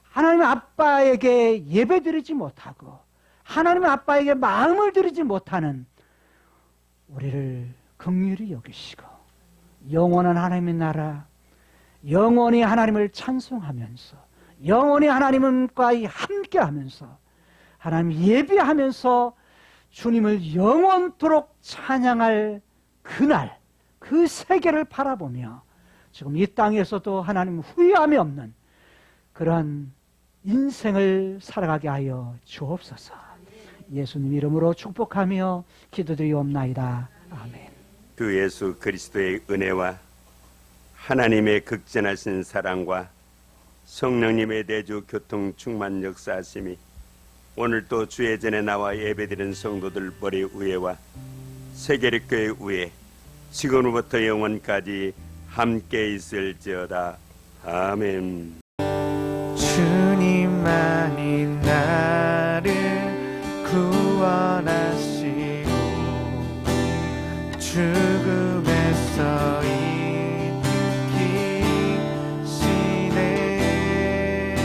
하나님의 아빠에게 예배드리지 못하고 하나님의 아빠에게 마음을 드리지 못하는 우리를 긍휼히 여기시고 영원한 하나님의 나라 영원히 하나님을 찬송하면서 영원히 하나님과 함께하면서 하나님 예배하면서 주님을 영원토록 찬양할 그날 그 세계를 바라보며 지금 이 땅에서도 하나님 후회함이 없는 그러한 인생을 살아가게 하여 주옵소서. 예수님 이름으로 축복하며 기도드리옵나이다. 아멘. 주 예수 그리스도의 은혜와 하나님의 극진하신 사랑과 성령님의 내주 교통 충만 역사하심이 오늘 또 주의 전에 나와 예배드리는 성도들 머리 위에와 세계립교회 위에 지금부터 영원까지 함께 있을지어다. 아멘. 주님만이 나를 구원하시고 죽음에서 일으키시네.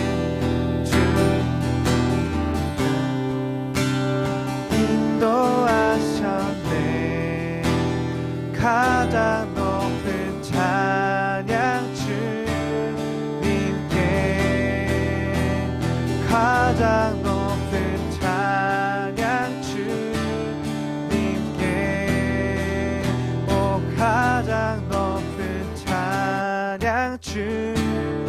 인도하셨네. 가장 높은 찬양 주님께 가장 높은 찬양 주님께 오 가장 높은 찬양 주님께